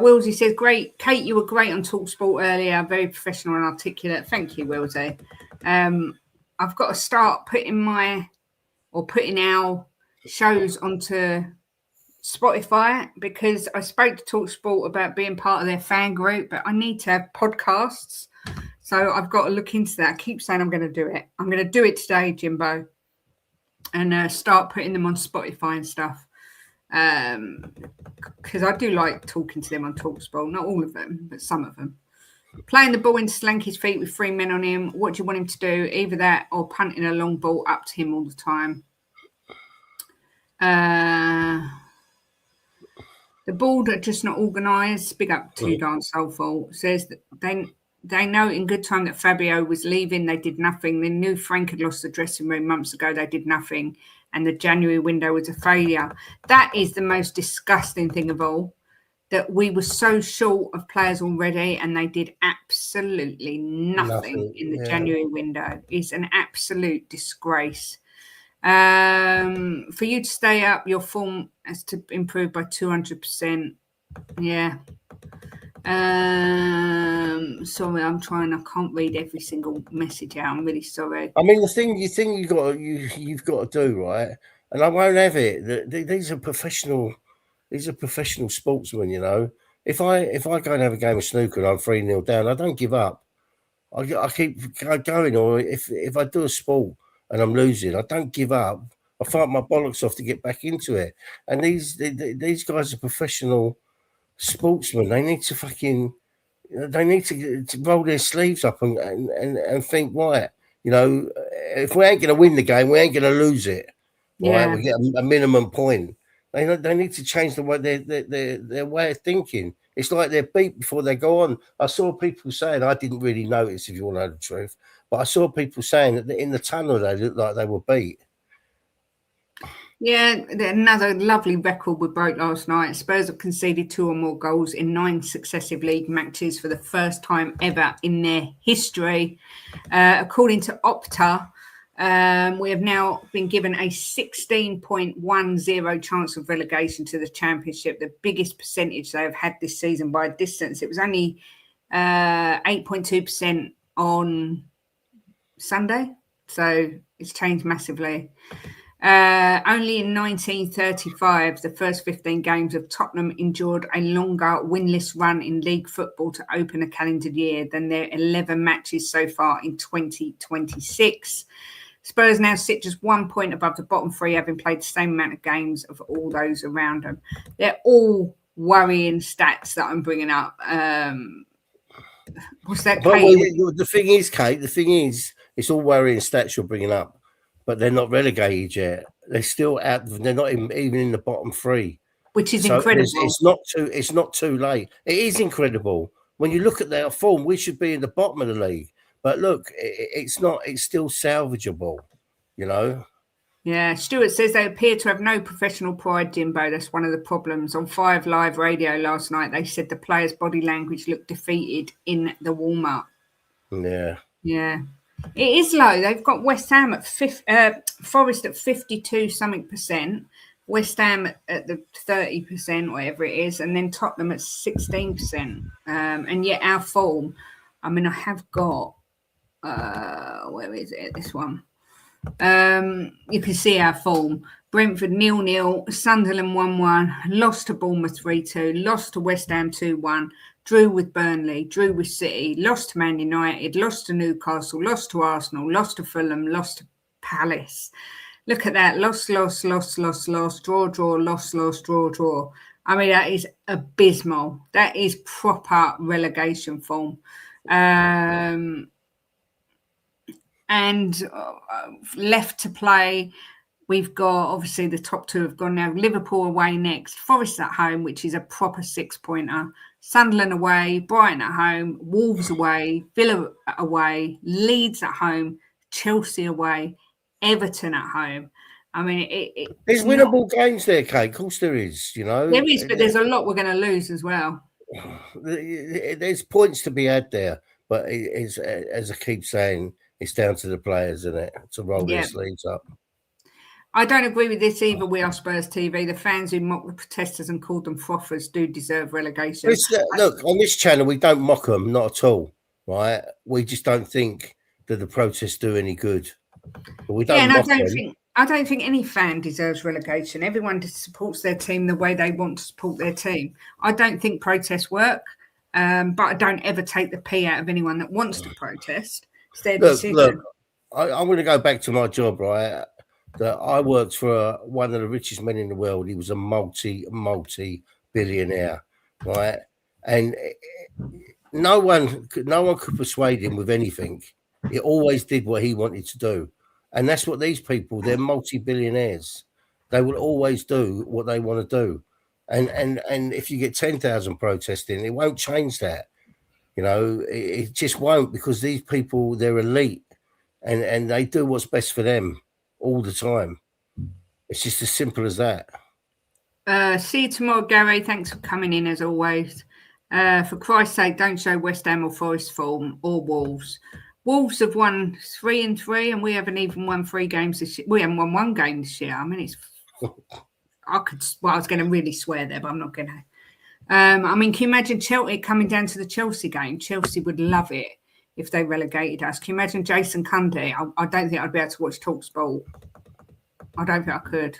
Willsey says, great. Kate, you were great on TalkSport earlier. Very professional and articulate. Thank you, Willsey. I've got to start putting our shows onto Spotify because I spoke to TalkSport about being part of their fan group, but I need to have podcasts. So I've got to look into that. I keep saying I'm going to do it. I'm going to do it today, Jimbo, and start putting them on Spotify and stuff. Because I do like talking to them on TalkSport. Not all of them, but some of them. Playing the ball into Slanky's feet with 3 men on him. What do you want him to do? Either that or punting a long ball up to him all the time. The board are just not organised. Big up Tudor and Soulful. Says that they know in good time that Fabio was leaving. They did nothing. They knew Frank had lost the dressing room months ago. They did nothing. And the January window was a failure. That is the most disgusting thing of all, that we were so short of players already and they did absolutely nothing in the January window. It's an absolute disgrace. For you to stay up, your form has to improve by 200%. Yeah. Sorry, I can't read every single message out. I'm really sorry. I mean, the thing you've got to do, right? And I won't have it. These are professional sportsmen, you know. If I go and have a game of snooker and I'm 3-0 down, I don't give up. I keep going. Or if I do a sport and I'm losing, I don't give up. I fight my bollocks off to get back into it. And these guys are professional sportsmen. They need to roll their sleeves up and think, right, you know, if we ain't going to win the game, we ain't going to lose it. Right? Yeah. We get a minimum point. They need to change the way their way of thinking. It's like they're beat before they go on. I saw people saying, I didn't really notice, if you want to know the truth, but I saw people saying that in the tunnel they looked like they were beat. Yeah, another lovely record we broke last night. Spurs have conceded 2 or more goals in 9 successive league matches for the first time ever in their history. According to Opta, we have now been given a 16.10 chance of relegation to the Championship, the biggest percentage they have had this season by a distance. It was only 8.2% on Sunday, so it's changed massively. Only in 1935, the first 15 games of Tottenham endured a longer winless run in league football to open a calendar year than their 11 matches so far in 2026. Spurs now sit just 1 point above the bottom 3, having played the same amount of games of all those around them. They're all worrying stats that I'm bringing up. What's that, Kate? The thing is, Kate, it's all worrying stats you're bringing up. But they're not relegated yet. They're still out. They're not even in the bottom 3, which is incredible. It's not too late. It is incredible when you look at their form. We should be in the bottom of the league, but look, it's not. It's still salvageable, you know. Yeah, Stuart says they appear to have no professional pride, Jimbo. That's one of the problems. On 5 Live Radio last night, they said the players' body language looked defeated in the warm-up. Yeah. It is low. They've got West Ham at Forest at 52 something %, West Ham at the 30%, whatever it is, and then Tottenham at 16%. And yet our form, I mean, I have got where is it? This one. You can see our form. Brentford 0-0, Sunderland 1-1, lost to Bournemouth 3-2, lost to West Ham 2-1. Drew with Burnley, drew with City, lost to Man United, lost to Newcastle, lost to Arsenal, lost to Fulham, lost to Palace. Look at that. Lost, draw, lost, draw. I mean, that is abysmal. That is proper relegation form. And left to play, we've got, obviously, the top 2 have gone now. Liverpool away next, Forest at home, which is a proper 6-pointer. Sunderland away, Brighton at home, Wolves away, Villa away, Leeds at home, Chelsea away, Everton at home. I mean, there's winnable games there, Kate. Of course there is, you know. There is, but there's a lot we're going to lose as well. There's points to be had there, but it's, as I keep saying, it's down to the players, isn't it, to roll their sleeves up. I don't agree with this either. We are Spurs TV. The fans who mocked the protesters and called them frothers do deserve relegation. Look, on this channel, we don't mock them, not at all, right? We just don't think that the protests do any good. But we don't Yeah, and mock them. I don't think any fan deserves relegation. Everyone just supports their team the way they want to support their team. I don't think protests work, but I don't ever take the pee out of anyone that wants to protest. It's their decision. Look, I'm going to go back to my job, right? That I worked for one of the richest men in the world. He was a multi-billionaire, right? And no one could persuade him with anything. He always did what he wanted to do. And that's what these people, they're multi-billionaires. They will always do what they want to do. And if you get 10,000 protesting, it won't change that. You know, it just won't, because these people, they're elite and they do what's best for them all the time. It's just as simple as that. See you tomorrow, Gary. Thanks for coming in as always. For Christ's sake, don't show West Ham or Forest form or Wolves. Wolves have won 3-3, and we haven't even won 3 games this year. We haven't won 1 game this year. I mean, it's. I was going to really swear there, but I'm not going to. I mean, can you imagine Chelsea coming down to the Chelsea game? Chelsea would love it if they relegated us. Can you imagine Jason Candid? I don't think I'd be able to watch TalkSport. I don't think I could.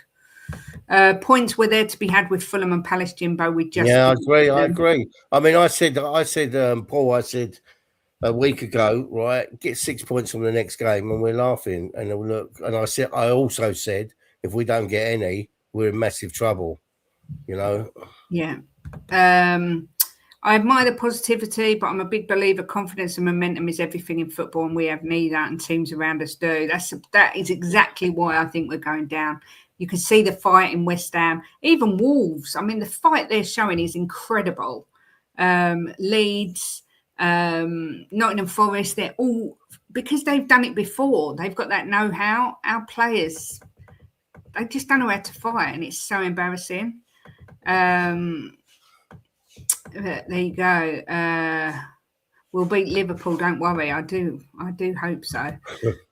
Points were there to be had with Fulham and Palace, Jimbo. I agree. I mean, I said, Paul, I said a week ago, right, get 6 points from the next game, and we're laughing. And look, and I also said, if we don't get any, we're in massive trouble. You know. Yeah. I admire the positivity, but I'm a big believer confidence and momentum is everything in football, and we have neither, and teams around us do. That is exactly why I think we're going down. You can see the fight in West Ham, even Wolves. I mean, the fight they're showing is incredible. Leeds, Nottingham Forest, they're all, because they've done it before. They've got that know-how. Our players, they just don't know how to fight, and it's so embarrassing. There you go. We'll beat Liverpool. Don't worry. I do hope so.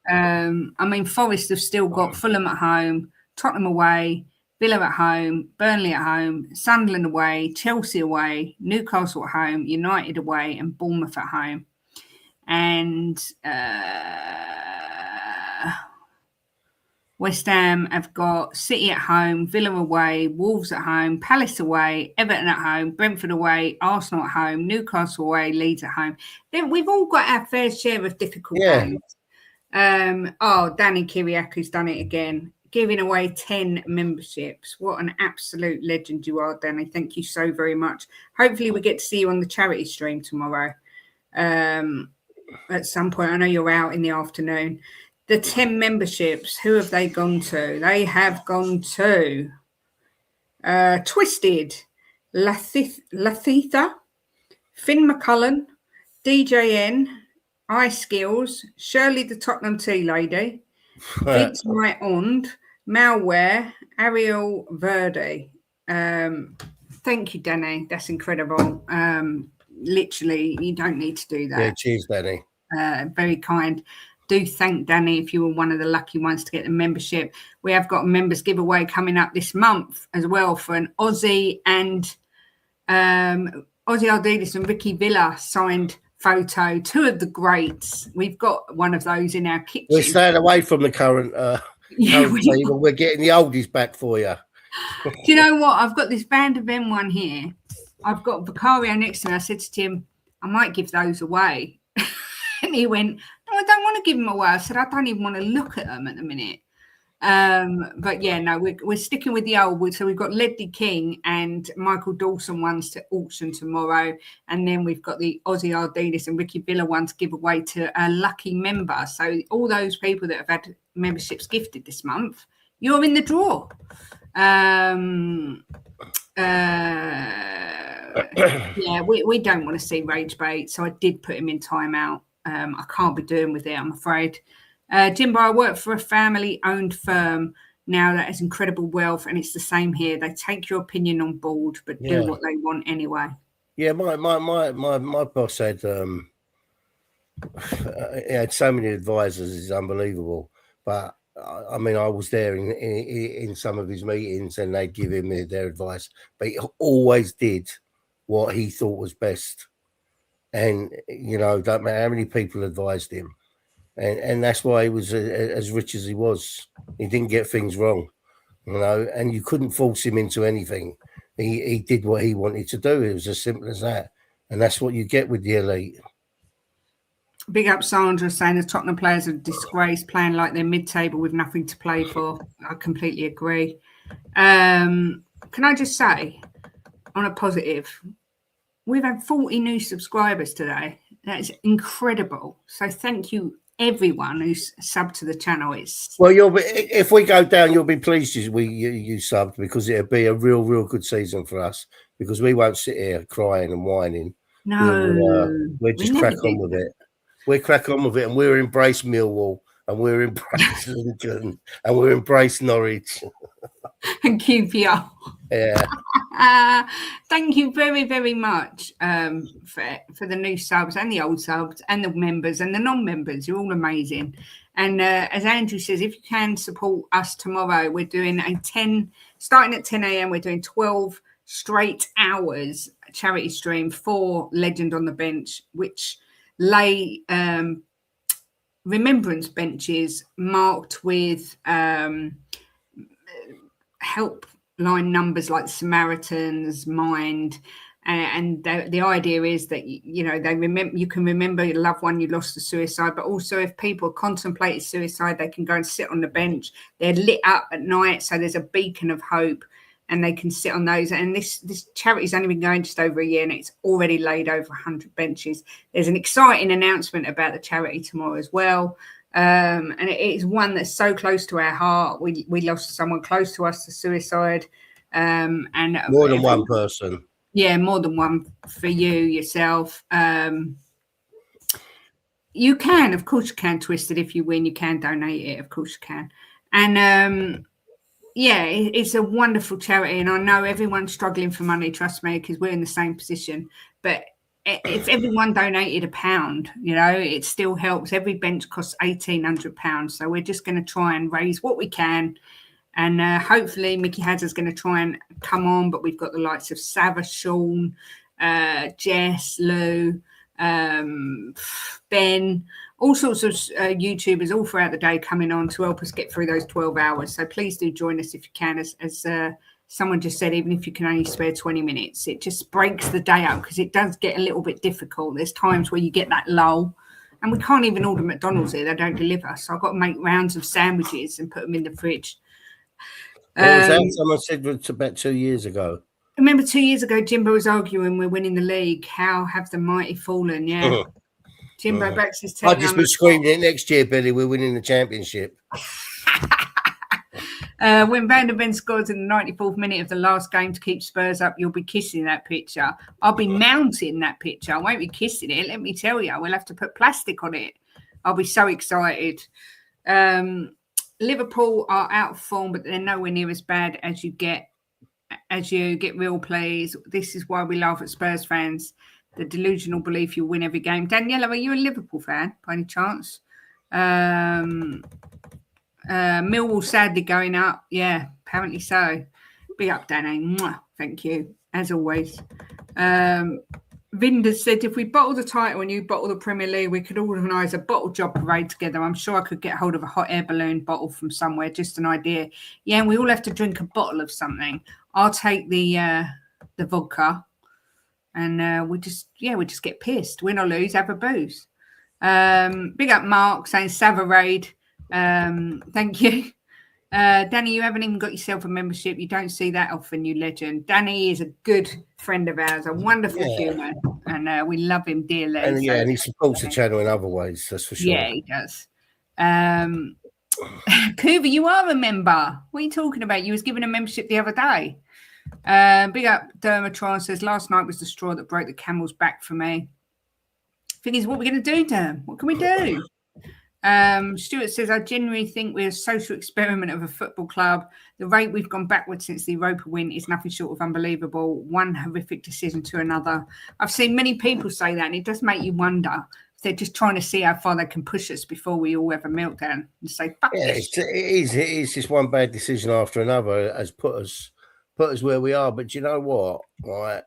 I mean, Forest have still got Fulham at home, Tottenham away, Villa at home, Burnley at home, Sunderland away, Chelsea away, Newcastle at home, United away, and Bournemouth at home. And West Ham have got City at home, Villa away, Wolves at home, Palace away, Everton at home, Brentford away, Arsenal at home, Newcastle away, Leeds at home. Then we've all got our fair share of difficult games. Danny Kiriaku's done it again, giving away 10 memberships. What an absolute legend you are, Danny. Thank you so very much. Hopefully we get to see you on the charity stream tomorrow at some point. I know you're out in the afternoon. The 10 memberships, who have they gone to? They have gone to Twisted, Lathitha, Finn McCullen, DJN, iSkills, Shirley the Tottenham Tea Lady, Beats My Ond, Malware, Ariel Verde. Thank you, Danny. That's incredible. Literally, you don't need to do that. Yeah, cheers, Danny. Very kind. Do thank Danny if you were one of the lucky ones to get the membership. We have got a members giveaway coming up this month as well for an Aussie and Ozzy Ardiles and Ricky Villa signed photo, 2 of the greats. We've got one of those in our kitchen. We're staying away from the current team, and we're getting the oldies back for you. Do you know what? I've got this Band of M one here. I've got Vicario next to me. I said to Tim, I might give those away. And he went, no, I don't want to give them away. I said, I don't even want to look at them at the minute. But yeah, no, we're sticking with the old. So we've got Ledley King and Michael Dawson ones to auction tomorrow. And then we've got the Ozzy Ardiles and Ricky Villa one to give away to a lucky member. So all those people that have had memberships gifted this month, you're in the draw. Yeah, we don't want to see Rage Bait. So I did put him in timeout. I can't be doing with it, I'm afraid. Jimbo, I work for a family-owned firm now that has incredible wealth, and it's the same here. They take your opinion on board, but do what they want anyway. Yeah, my boss had he had so many advisors, it's unbelievable. But I mean, I was there in some of his meetings, and they'd give him their advice, but he always did what he thought was best. And don't matter how many people advised him, and that's why he was as rich as he was. He didn't get things wrong, and you couldn't force him into anything. He did what he wanted to do. It was as simple as that, and that's what you get with the elite. Big up Sandra saying the Tottenham players are a disgrace, playing like they're mid-table with nothing to play for. I completely agree. Can I just say, on a positive, we've had 40 new subscribers today. That is incredible. So thank you, everyone who's subbed to the channel. Well, if we go down, you'll be pleased you subbed, because it'll be a real good season for us, because we won't sit here crying and whining. No, we'll just crack on with it. We crack on with it, and we'll embrace Millwall, and we'll embrace Lincoln, and we'll embrace Norwich. And QPR. Yeah. Thank you very, very much for the new subs and the old subs and the members and the non-members. You're all amazing. And as Andrew says, if you can support us tomorrow, we're doing starting at 10 a.m. We're doing 12 straight hours charity stream for Legend on the Bench, which lay remembrance benches marked with helpline numbers like Samaritans, Mind, and the idea is that you can remember your loved one you lost to suicide, but also if people contemplated suicide, they can go and sit on the bench. They're lit up at night, so there's a beacon of hope, and they can sit on those. And this charity's only been going just over a year, and it's already laid over 100 benches. There's an exciting announcement about the charity tomorrow as well. And it is one that's so close to our heart. We lost someone close to us to suicide. And more than one person. Yeah, more than one for yourself. You can, of course you can, Twisted. If you win, you can donate it. Of course you can. And yeah, it's a wonderful charity, and I know everyone's struggling for money, trust me, because we're in the same position. But if everyone donated £1, it still helps. Every bench costs £1,800. So we're just going to try and raise what we can. And hopefully Mickey Hazard's going to try and come on, but we've got the likes of Sava, Sean, Jess, Lou, Ben, all sorts of YouTubers all throughout the day coming on to help us get through those 12 hours. So please do join us if you can. As someone just said, even if you can only spare 20 minutes, it just breaks the day up, because it does get a little bit difficult. There's times where you get that lull, and we can't even order McDonald's here. They don't deliver. So I've got to make rounds of sandwiches and put them in the fridge. What was that? Someone said it's about 2 years ago. Remember 2 years ago, Jimbo was arguing we're winning the league. How have the mighty fallen? Yeah. Jimbo backs his I just been screaming it next year, Billy. We're winning the championship. When Van der Ven scores in the 94th minute of the last game to keep Spurs up, you'll be kissing that picture. I'll be mounting that picture. I won't be kissing it. Let me tell you, we'll have to put plastic on it. I'll be so excited. Liverpool are out of form, but they're nowhere near as bad as you get real plays. This is why we laugh at Spurs fans. The delusional belief you'll win every game. Daniela, are you a Liverpool fan by any chance? Millwall sadly going up. Yeah, apparently so. Big up, Danny. Mwah. Thank you, as always. Vinda said, if we bottle the title and you bottle the Premier League, we could organise a bottle job parade together. I'm sure I could get hold of a hot air balloon bottle from somewhere. Just an idea. Yeah, and we all have to drink a bottle of something. I'll take the vodka, and we just get pissed. Win or lose, have a booze. Big up Mark saying Savarade. Thank you. Danny, you haven't even got yourself a membership. You don't see that often, you legend. Danny is a good friend of ours, a wonderful human, and we love him dearly. And and he supports the channel in other ways, that's for sure. Yeah, he does. Kuva, you are a member. What are you talking about? You was given a membership the other day. Big up Dermatron says, last night was the straw that broke the camel's back for me. Thing is, what are we going to do, Derm? What can we do? Stuart says, I genuinely think we're a social experiment of a football club. The rate we've gone backwards since the Europa win is nothing short of unbelievable. One horrific decision to another. I've seen many people say that, and it does make you wonder. They're just trying to see how far they can push us before we all have a meltdown and say, fuck Yeah, this. it is just one bad decision after another has put us where we are. But you know what? Right,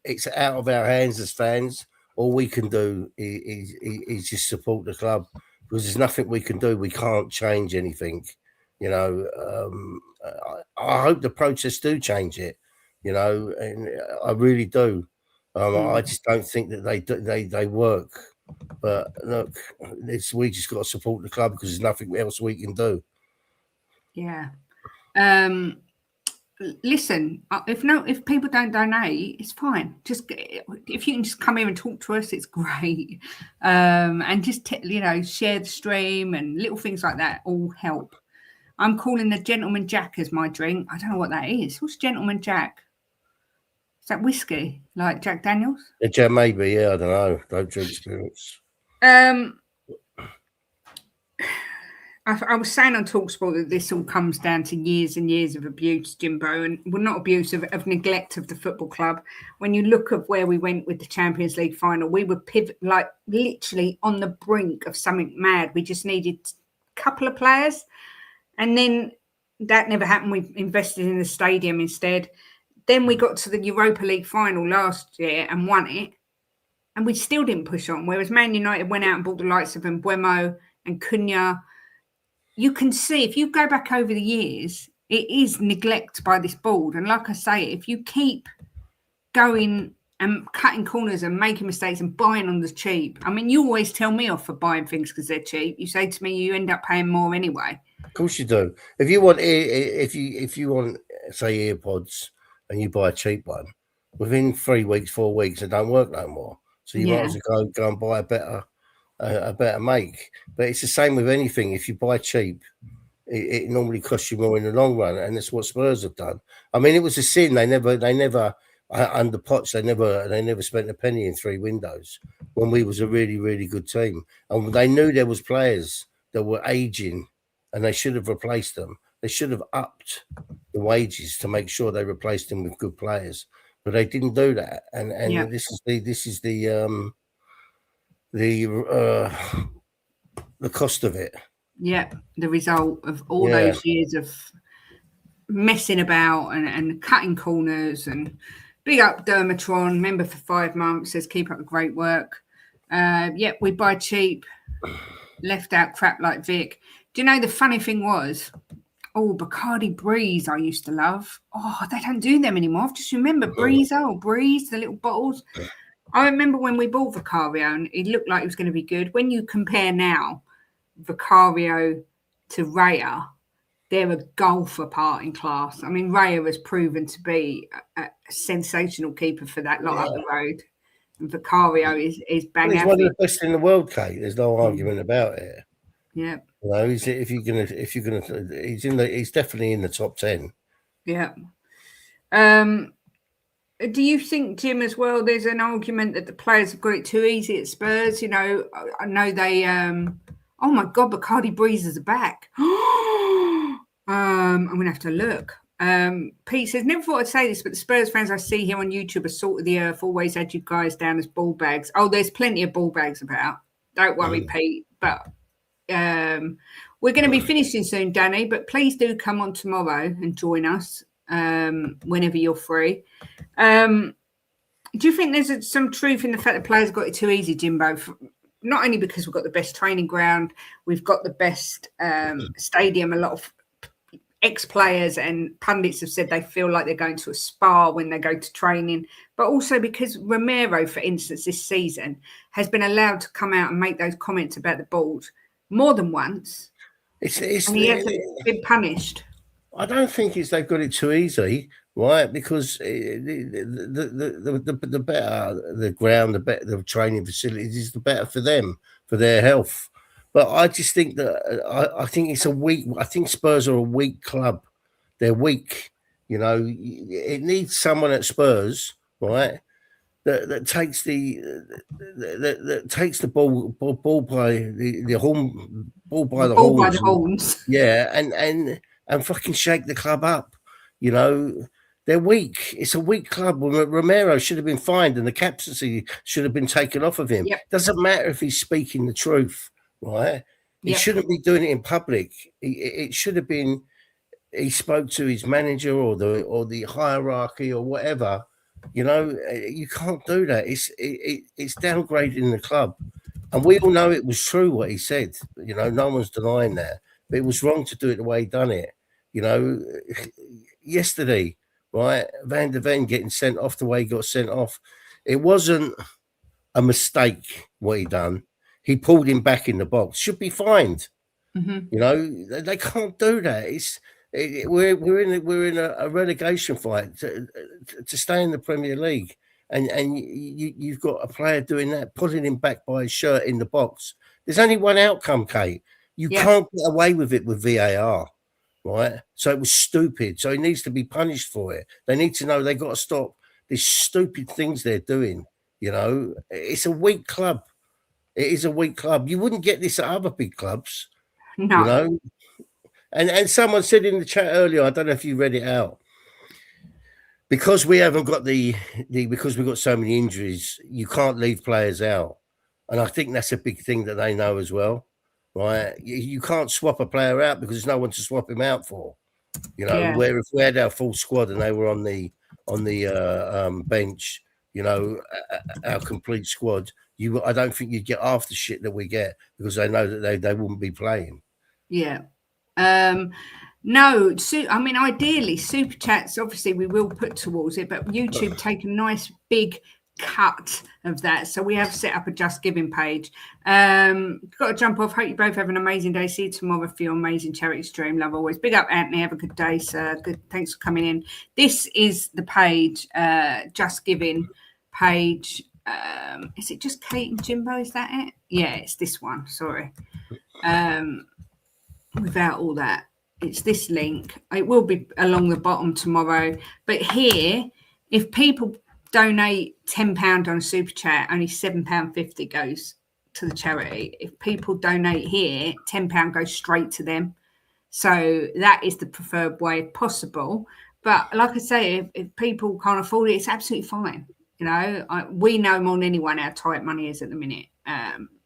it's out of our hands as fans. All we can do is just support the club, because there's nothing we can do. We can't change anything. You know, I hope the protests do change it. You know, and I really do. I just don't think that they work. But look, we just got to support the club because there's nothing else we can do. Yeah. Listen, if people don't donate, it's fine. Just if you can just come here and talk to us, it's great. And just share the stream and little things like that all help. I'm calling the Gentleman Jack as my drink. I don't know what that is. What's Gentleman Jack? Is that whiskey, like Jack Daniels? Yeah, maybe. Yeah, I don't know. Don't drink spirits. I was saying on TalkSport that this all comes down to years and years of abuse, Jimbo, and well, not abuse, of neglect of the football club. When you look at where we went with the Champions League final, we were literally on the brink of something mad. We just needed a couple of players, and then that never happened. We invested in the stadium instead. Then we got to the Europa League final last year and won it, and we still didn't push on. Whereas Man United went out and bought the likes of Mbeumo and Cunha. You can see, if you go back over the years, it is neglect by this board. And like I say, if you keep going and cutting corners and making mistakes and buying on the cheap, I mean, you always tell me off for buying things because they're cheap. You say to me, you end up paying more anyway. Of course you do. If you want, say, earpods, and you buy a cheap one, within 3 weeks, 4 weeks, it don't work no more. So you might as well go and buy a better make. But it's the same with anything. If you buy cheap, it normally costs you more in the long run, and that's what Spurs have done. I mean, it was a sin. They never under Potts. They never spent a penny in 3 windows when we was a really, really good team, and they knew there was players that were aging, and they should have replaced them. They should have upped the wages to make sure they replaced them with good players, but they didn't do that. And this is the cost of it. Yeah, the result of all those years of messing about and cutting corners. And big up Dermatron, member for 5 months, says keep up the great work. We buy cheap, left out crap like Vic. Do you know the funny thing was? Oh, Bacardi Breeze I used to love. Oh, they don't do them anymore. I just remember Breeze, the little bottles. I remember when we bought Vicario and it looked like it was going to be good. When you compare now Vicario to Raya, they're a gulf apart in class. I mean, Raya has proven to be a sensational keeper for that lot up the road. And Vicario is bang He's one of the best in the world, Kate. There's no argument about it. Yeah. You know, he's definitely in the top 10. Yeah. Do you think, Jim, as well, there's an argument that the players have got it too easy at Spurs? You know, I know they oh my God, Bacardi Breezes are back. I'm gonna have to look. Pete says, never thought I'd say this, but the Spurs fans I see here on YouTube are salt of the earth, always had you guys down as ball bags. Oh, there's plenty of ball bags about. Don't worry, Pete. But we're going to be finishing soon, Danny, but please do come on tomorrow and join us whenever you're free. Do you think there's some truth in the fact that players got it too easy, Jimbo? Not only because we've got the best training ground, we've got the best stadium. A lot of ex-players and pundits have said they feel like they're going to a spa when they go to training, but also because Romero, for instance, this season has been allowed to come out and make those comments about the board more than once. And he hasn't been punished. I don't think they've got it too easy, right? Because the better the ground, the better the training facilities, the better for them, for their health. But I just think that I think it's a weak. I think Spurs are a weak club. They're weak. You know, it needs someone at Spurs, right? That takes the ball by the horn, ball by the horns. Yeah, and fucking shake the club up. You know, They're weak. It's a weak club. Romero should have been fined and the captaincy should have been taken off of him. Yep. Doesn't matter if he's speaking the truth, right? He Yep. shouldn't be doing it in public. It should have been he spoke to his manager or the hierarchy or whatever. You know, you can't do that. It's downgrading the club. And we all know it was true what he said. You know, no one's denying that. But it was wrong to do it the way he done it. You know, yesterday, right, Van der Ven getting sent off the way he got sent off. It wasn't a mistake what he done. He pulled him back in the box. Should be fined. Mm-hmm. You know, they can't do that. We're in a relegation fight to stay in the Premier League, and you've got a player doing that, pulling him back by his shirt in the box. There's only one outcome, Kate. You can't get away with it with VAR, right? So it was stupid. So he needs to be punished for it. They need to know they got to stop these stupid things they're doing. You know, it's a weak club. It is a weak club. You wouldn't get this at other big clubs. No. You know. And someone said in the chat earlier, I don't know if you read it out, because we haven't got because we've got so many injuries, you can't leave players out. And I think that's a big thing that they know as well, right? You can't swap a player out because there's no one to swap him out for. You know, where if we had our full squad and they were on the bench, you know, our complete squad, I don't think you'd get half the shit that we get because they know that they wouldn't be playing. Yeah. No, I mean, ideally, super chats, obviously, we will put towards it, but YouTube take a nice big cut of that. So we have set up a Just Giving page. Got to jump off. Hope you both have an amazing day. See you tomorrow for your amazing charity stream. Love always. Big up, Anthony. Have a good day, sir. Good. Thanks for coming in. This is the page, Just Giving page. Is it just Kate and Jimbo? Is that it? Yeah, it's this one. Sorry. Without all that, it's this link. It will be along the bottom tomorrow. But here, if people donate £10 on a super chat, only £7.50 goes to the charity. If people donate here, £10 goes straight to them. So that is the preferred way possible. But like I say, if people can't afford it, it's absolutely fine. You know, we know more than anyone how tight money is at the minute.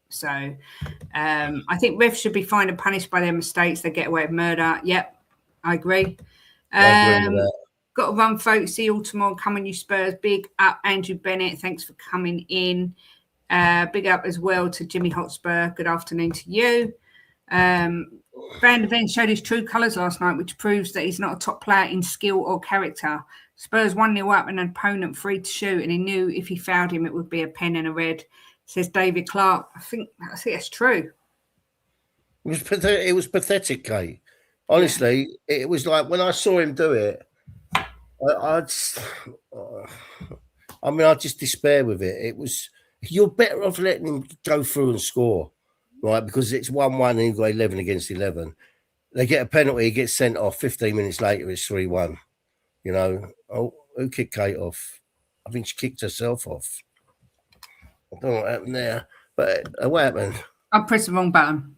So I think refs should be fined and punished by their mistakes. They get away with murder. Yep, I agree. Got to run, folks. See you all tomorrow. Come on, you Spurs. Big up, Andrew Bennett. Thanks for coming in. Big up as well to Jimmy Hotspur. Good afternoon to you. Van der Ven showed his true colours last night, which proves that he's not a top player in skill or character. Spurs 1-0 up and an opponent free to shoot, and he knew if he fouled him, it would be a pen and a red. Says David Clark. I think that's true. It was pathetic, Kate. Honestly, it was like when I saw him do it, I just despair with it. It was, you're better off letting him go through and score, right? Because it's 1-1 and you've got 11 against 11. They get a penalty, he gets sent off. 15 minutes later, it's 3-1. You know, who kicked Kate off? I think she kicked herself off. I don't know what happened there, but what happened? I pressed the wrong button.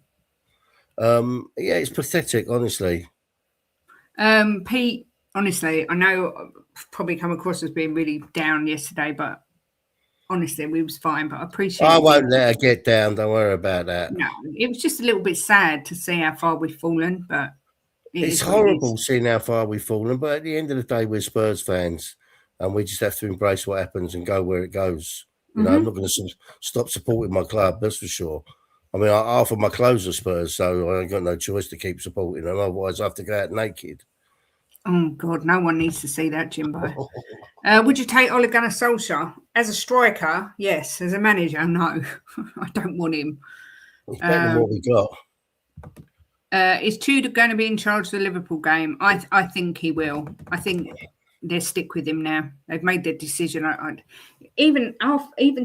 Yeah, it's pathetic, honestly. Pete, honestly, I know I've probably come across as being really down yesterday, but honestly, we was fine. But I appreciate. I won't let her get down. Don't worry about that. No, it was just a little bit sad to see how far we've fallen, but it's horrible seeing how far we've fallen. But at the end of the day, we're Spurs fans, and we just have to embrace what happens and go where it goes. You know, I'm not going to stop supporting my club, that's for sure. I mean, half of my clothes are Spurs, so I ain't got no choice to keep supporting them. Otherwise, I have to go out naked. Oh, God, no one needs to see that, Jimbo. Would you take Ole Gunnar Solskjaer? As a striker, yes. As a manager, no. I don't want him. It's better than what we got. Is Tudor going to be in charge of the Liverpool game? I think he will. I think they'll stick with him now. They've made their decision. Even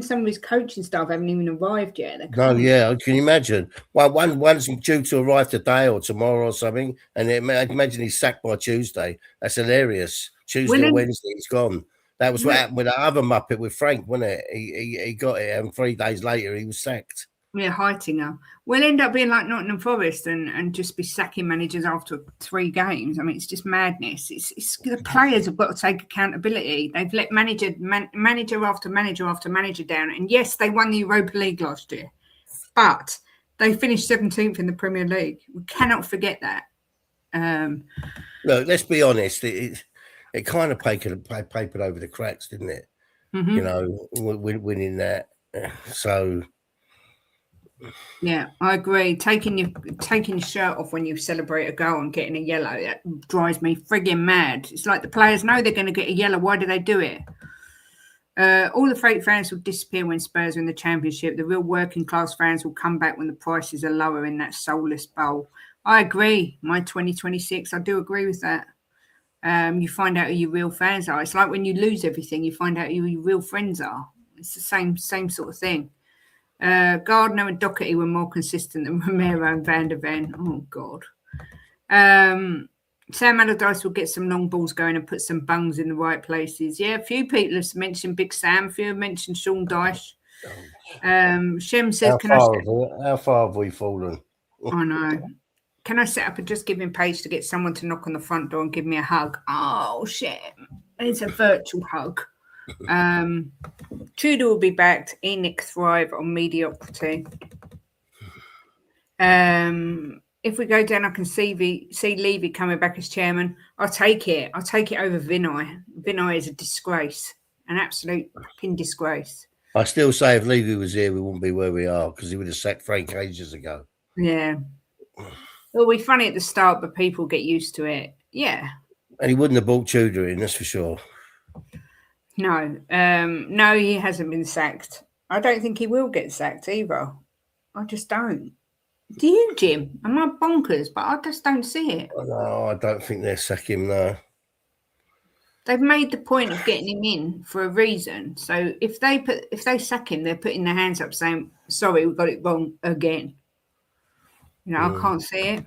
some of his coaching staff haven't even arrived yet. No, yeah, can you imagine? Well, one's due to arrive today or tomorrow or something, and imagine he's sacked by Tuesday. That's hilarious. Tuesday or Wednesday, he's gone. That was what happened with the other Muppet with Frank, wasn't it? He got it, and 3 days later he was sacked. Yeah, Heitinger. We'll end up being like Nottingham Forest and just be sacking managers after 3 games. I mean, it's just madness. It's the players have got to take accountability. They've let manager after manager after manager down. And yes, they won the Europa League last year, but they finished 17th in the Premier League. We cannot forget that. Look, let's be honest. It kind of papered over the cracks, didn't it? Mm-hmm. You know, winning that. So. Yeah, I agree. Taking your shirt off when you celebrate a goal and getting a yellow, that drives me frigging mad. It's like the players know they're going to get a yellow. Why do they do it? All the fake fans will disappear when Spurs are in the Championship. The real working class fans will come back when the prices are lower in that soulless bowl. I agree. My 2026, I do agree with that. You find out who your real fans are. It's like when you lose everything, you find out who your real friends are. It's the same sort of thing. Gardner and Doherty were more consistent than Romero and Van der Ven. Oh, God. Sam Allardyce will get some long balls going and put some bungs in the right places. Yeah, a few people have mentioned Big Sam. A few have mentioned Sean Dyche. Shem says, How far have we fallen? I know. Can I set up a Just Giving page to get someone to knock on the front door and give me a hug? Oh, shit. It's a virtual hug. Tudor will be backed. ENIC thrive on mediocrity. If we go down, I can see Levy coming back as chairman. I'll take it. I'll take it over Vinay. Vinay is a disgrace, an absolute fucking disgrace. I still say if Levy was here, we wouldn't be where we are because he would have sacked Frank ages ago. Yeah. It'll be funny at the start, but people get used to it. Yeah. And he wouldn't have brought Tudor in, that's for sure. No. No, he hasn't been sacked. I don't think he will get sacked either. I just don't. Do you, Jim? Am I bonkers? But I just don't see it. No, I don't think they'll sack him, no. They've made the point of getting him in for a reason. So if they sack him, they're putting their hands up saying, sorry, we got it wrong again. You know, I can't see it.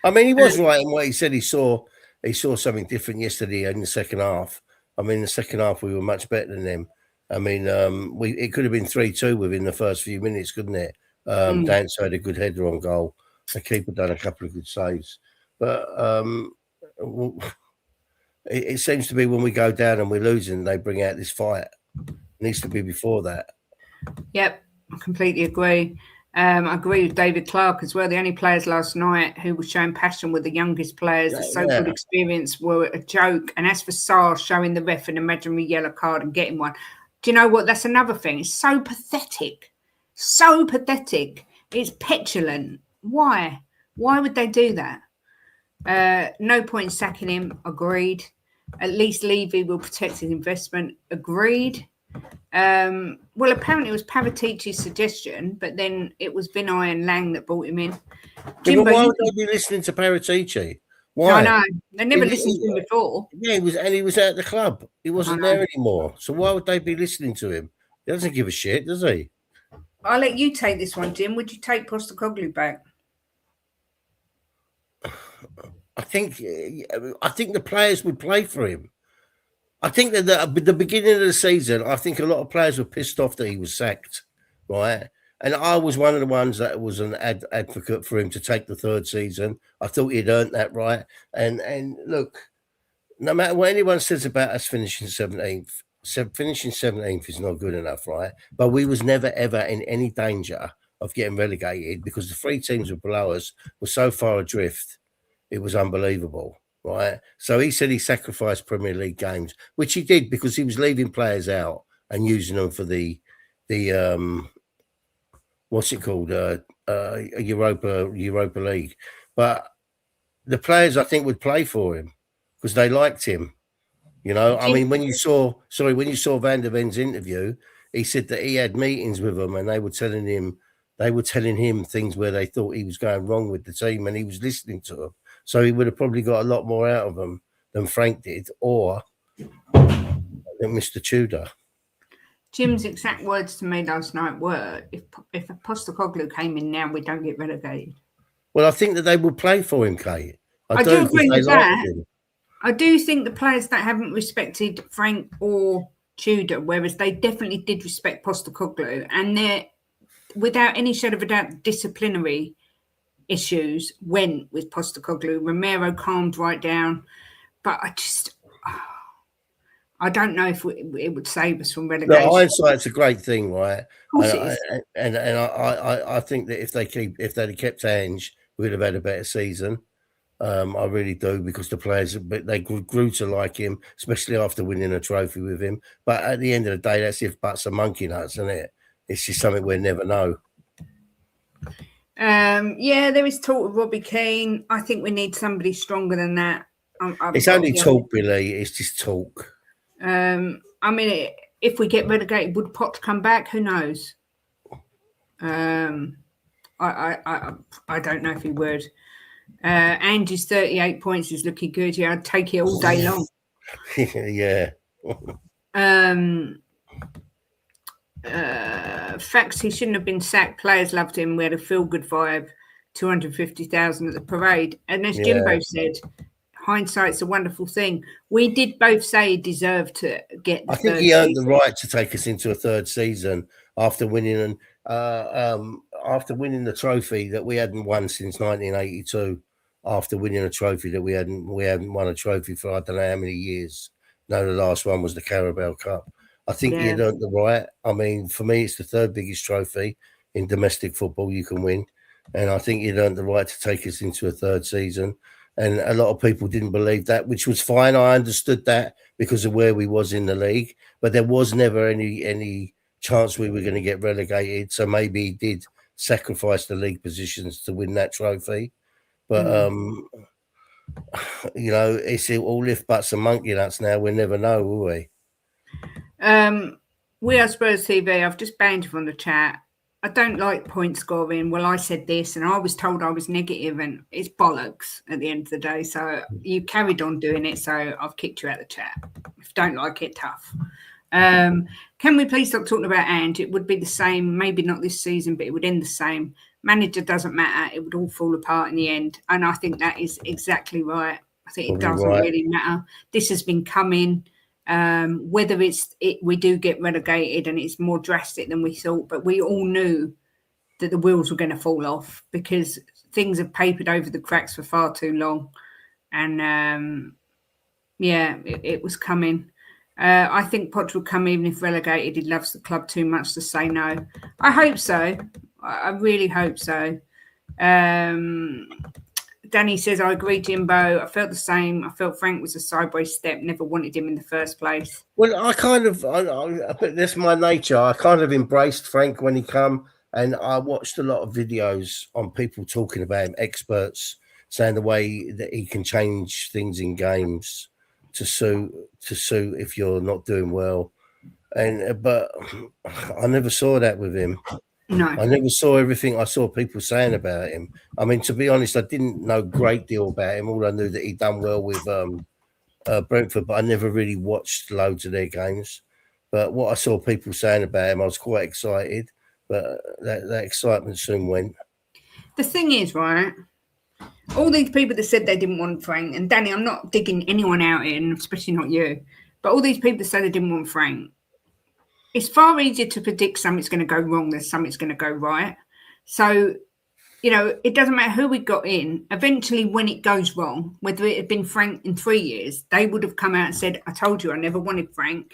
I mean, he was right in what he said. He saw something different yesterday in the second half. I mean, the second half we were much better than them. I mean, it could have been 3-2 within the first few minutes, couldn't it? Dance had a good header on goal. The keeper done a couple of good saves. But it seems to be when we go down and we're losing, they bring out this fight. It needs to be before that. Yep, I completely agree. I agree with David Clark as well. The only players last night who were showing passion were the youngest players. The so-called experience were a joke. And as for Sarr showing the ref an imaginary yellow card and getting one, do you know what? That's another thing. It's so pathetic. So pathetic. It's petulant. Why? Why would they do that? No point sacking him. Agreed. At least Levy will protect his investment. Agreed. Well, apparently it was Pavatici's suggestion, but then it was Vinay and Lang that brought him in. Jimbo, why would they be listening to Paratici? Why? I know. They never listened to him before. Yeah, he was at the club. He wasn't there anymore. So why would they be listening to him? He doesn't give a shit, does he? I'll let you take this one, Jim. Would you take Postecoglou back? I think the players would play for him. I think that at the beginning of the season, I think a lot of players were pissed off that he was sacked, right? And I was one of the ones that was an advocate for him to take the third season. I thought he'd earned that right. And look, no matter what anyone says about us finishing 17th, finishing 17th is not good enough, right? But we was never, ever in any danger of getting relegated because the 3 teams who were below us were so far adrift. It was unbelievable. Right, so he said he sacrificed Premier League games, which he did because he was leaving players out and using them for the what's it called, Europa League. But the players, I think, would play for him because they liked him. You know, I mean, when you saw Van der Ven's interview, he said that he had meetings with them and they were telling him things where they thought he was going wrong with the team, and he was listening to them. So he would have probably got a lot more out of them than Frank did, or than Mr. Tudor. Jim's exact words to me last night were, if a Postecoglou came in now, we don't get relegated. Well, I think that they will play for him, Kate. I do agree with that. I do think the players that haven't respected Frank or Tudor, whereas they definitely did respect Postecoglou, and without any shadow of a doubt, disciplinary issues went with Postecoglou. Romero calmed right down, but I don't know if it would save us from relegation. No, hindsight's a great thing, right? Of course it is. And I think that if they'd have kept Ange, we'd have had a better season. I really do, because the players, they grew to like him, especially after winning a trophy with him. But at the end of the day, that's if buts are monkey nuts, isn't it? It's just something we'll never know. Yeah, there is talk of Robbie Keane. I think we need somebody stronger than that. It's only talk, Billy. It's just talk. I mean, if we get relegated, would Potts come back? Who knows? I don't know if he would. Andy's 38 points is looking good. Yeah, I'd take it all day long. Yeah. Facts, he shouldn't have been sacked. Players loved him. We had a feel-good vibe. 250,000 at the parade. And as Jimbo said, hindsight's a wonderful thing. We did both say he deserved to get the I think he earned the right to take us into a third season after winning the trophy that we hadn't won since 1982. After winning a trophy that we hadn't won a trophy for I don't know how many years. No, the last one was the Carabao Cup. I think he had earned the right. I mean, for me, it's the third biggest trophy in domestic football you can win. And I think he'd earned the right to take us into a third season. And a lot of people didn't believe that, which was fine. I understood that because of where we was in the league. But there was never any chance we were going to get relegated. So maybe he did sacrifice the league positions to win that trophy. But, you know, it's all if buts and monkey nuts now. We'll never know, will we? We are Spurs TV. I've just banned you from the chat. I don't like point scoring. Well, I said this and I was told I was negative, and it's bollocks at the end of the day. So you carried on doing it. So I've kicked you out of the chat. If you don't like it, tough. Can we please stop talking about Ange? It would be the same, maybe not this season, but it would end the same. Manager doesn't matter. It would all fall apart in the end. And I think that is exactly right. I think it doesn't really matter. This has been coming. Whether we do get relegated and it's more drastic than we thought, but we all knew that the wheels were going to fall off because things have papered over the cracks for far too long. And it was coming. I think Potter will come even if relegated. He loves the club too much to say no. I hope so. I really hope so. Danny says, I agree, Jimbo. I felt the same. I felt Frank was a sideways step. Never wanted him in the first place. Well, I that's my nature. I kind of embraced Frank when he come, and I watched a lot of videos on people talking about him, experts saying the way that he can change things in games to suit if you're not doing well. But I never saw that with him. No. I never saw everything I saw people saying about him. I mean, to be honest, I didn't know a great deal about him. All I knew that he'd done well with Brentford, but I never really watched loads of their games. But what I saw people saying about him, I was quite excited. But that excitement soon went. The thing is, right, all these people that said they didn't want Frank, and Danny, I'm not digging anyone out in, especially not you, but all these people that said they didn't want Frank, it's far easier to predict something's going to go wrong than something's going to go right. So, you know, it doesn't matter who we got in. Eventually, when it goes wrong, whether it had been Frank in 3 years, they would have come out and said, I told you I never wanted Frank.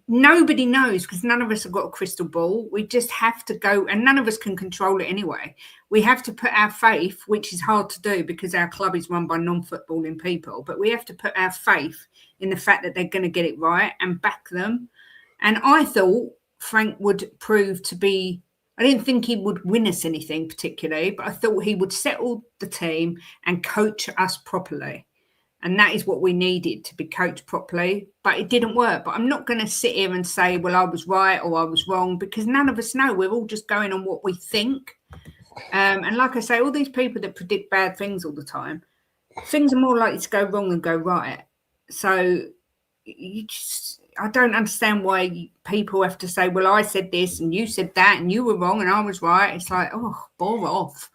Nobody knows because none of us have got a crystal ball. We just have to go, and none of us can control it anyway. We have to put our faith, which is hard to do because our club is run by non-footballing people, but we have to put our faith in the fact that they're going to get it right and back them. And I thought Frank would prove to be, I didn't think he would win us anything particularly, but I thought he would settle the team and coach us properly. And that is what we needed, to be coached properly. But it didn't work. But I'm not going to sit here and say, well, I was right or I was wrong, because none of us know. We're all just going on what we think. And like I say, all these people that predict bad things all the time, things are more likely to go wrong than go right. So I don't understand why people have to say, well, I said this and you said that and you were wrong and I was right. It's like, oh, bore off.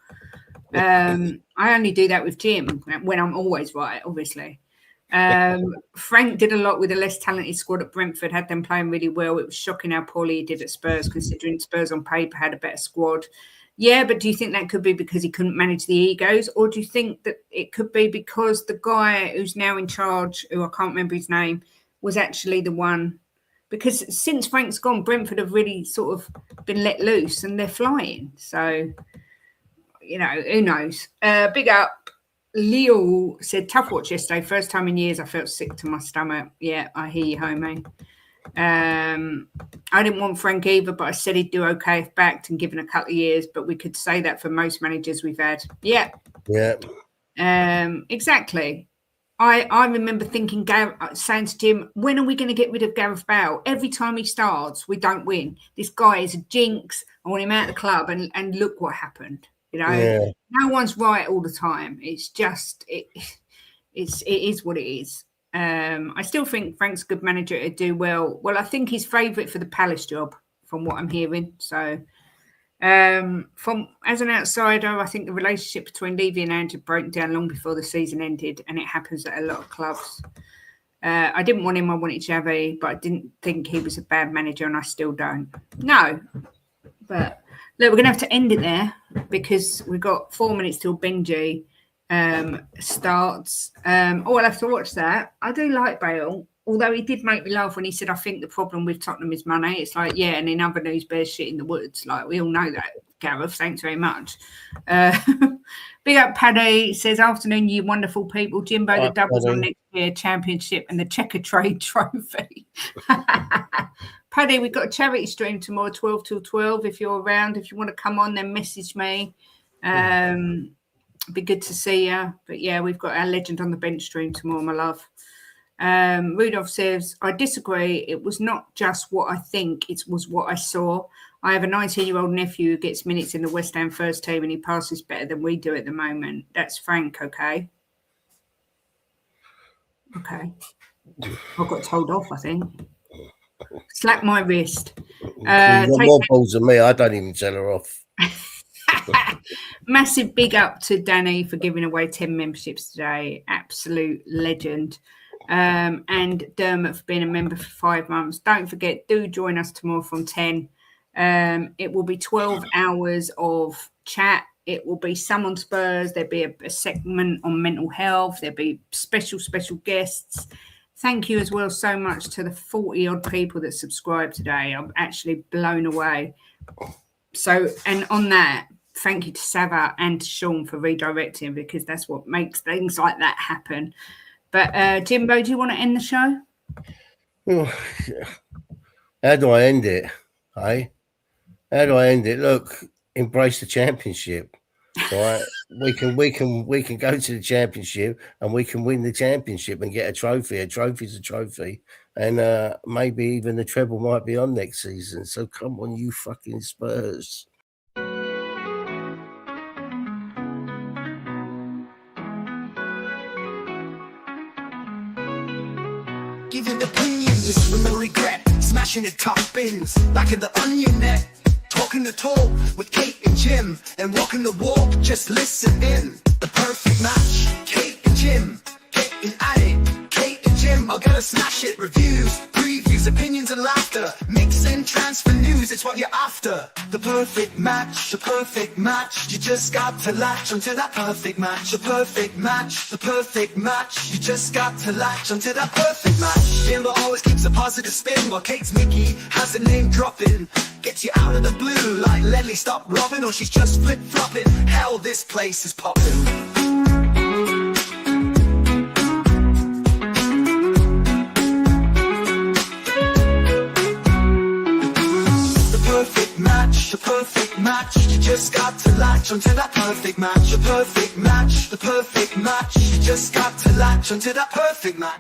I only do that with Jim when I'm always right, obviously. Frank did a lot with a less talented squad at Brentford, had them playing really well. It was shocking how poorly he did at Spurs, considering Spurs on paper had a better squad. Yeah, but do you think that could be because he couldn't manage the egos? Or do you think that it could be because the guy who's now in charge, who I can't remember his name, was actually the one? Because since Frank's gone, Brentford have really sort of been let loose and they're flying. So, you know, who knows? Big up. Leo said, tough watch yesterday. First time in years I felt sick to my stomach. Yeah, I hear you, homie. I didn't want Frank either, but I said he'd do okay if backed and given a couple of years. But we could say that for most managers we've had. Yeah. Yeah. Exactly. I remember thinking, saying to Jim, when are we going to get rid of Gareth Bale? Every time he starts, we don't win. This guy is a jinx. I want him out of the club. And look what happened. You know, no one's right all the time. It's just, it is what it is. I still think Frank's a good manager to do well. Well, I think he's favourite for the Palace job, from what I'm hearing. So, from as an outsider, I think the relationship between Levy and Andrew broke down long before the season ended, and it happens at a lot of clubs. I didn't want him. I wanted Xavi, but I didn't think he was a bad manager, and I still don't. No, but. Look, we're going to have to end it there because we've got 4 minutes till Benji starts. I'll have to watch that. I do like Bale, although he did make me laugh when he said, I think the problem with Tottenham is money. It's like, yeah, and in other news, bears shit in the woods. Like, we all know that, Gareth. Thanks very much. Big up Paddy says, afternoon, you wonderful people. Jimbo, the doubles on next year, championship and the Checker Trade trophy. Paddy, we've got a charity stream tomorrow, 12 till 12. If you're around, if you want to come on, then message me. Be good to see you. But yeah, we've got our Legend on the Bench stream tomorrow, my love. Rudolph says, I disagree. It was not just what I think, it was what I saw. I have a 19-year-old nephew who gets minutes in the West Ham first team and he passes better than we do at the moment. That's Frank, okay? Okay. I got told off, I think. Slap my wrist. You've got more balls than me. I don't even tell her off. Massive big up to Danny for giving away 10 memberships today. Absolute legend. And Dermot for being a member for 5 months. Don't forget, do join us tomorrow from 10. It will be 12 hours of chat. It will be some on Spurs. There'll be a segment on mental health. There'll be special guests. Thank you as well so much to the 40-odd people that subscribed today. I'm actually blown away. So, and on that, thank you to Sava and to Sean for redirecting, because that's what makes things like that happen. But Jimbo, do you want to end the show? Well, how do I end it? Hey? How do I end it? Look, embrace the championship. Right? we can go to the championship and we can win the championship and get a trophy. A trophy's a trophy. And maybe even the treble might be on next season. So come on, you fucking Spurs. Giving opinions with no regret, smashing the top bins, back in the onion net, talking the talk with Kate and Jim, and walking the walk, just listen in. The perfect match, Kate and Jim, getting at it, Kate and Jim are gonna smash it. Reviews, previews, opinions and laughter, mix and transfer news, it's what you're after. The perfect match, you just got to latch onto that perfect match. The perfect match, you just got to latch onto that perfect match. Jimbo always keeps a positive spin, while Kate's Mickey has a name dropping. Gets you out of the blue, like Leslie stop robbing, or she's just flip-flopping. Hell, this place is popping. The perfect match, you just got to latch onto that perfect match. The perfect match, you just got to latch onto that perfect match.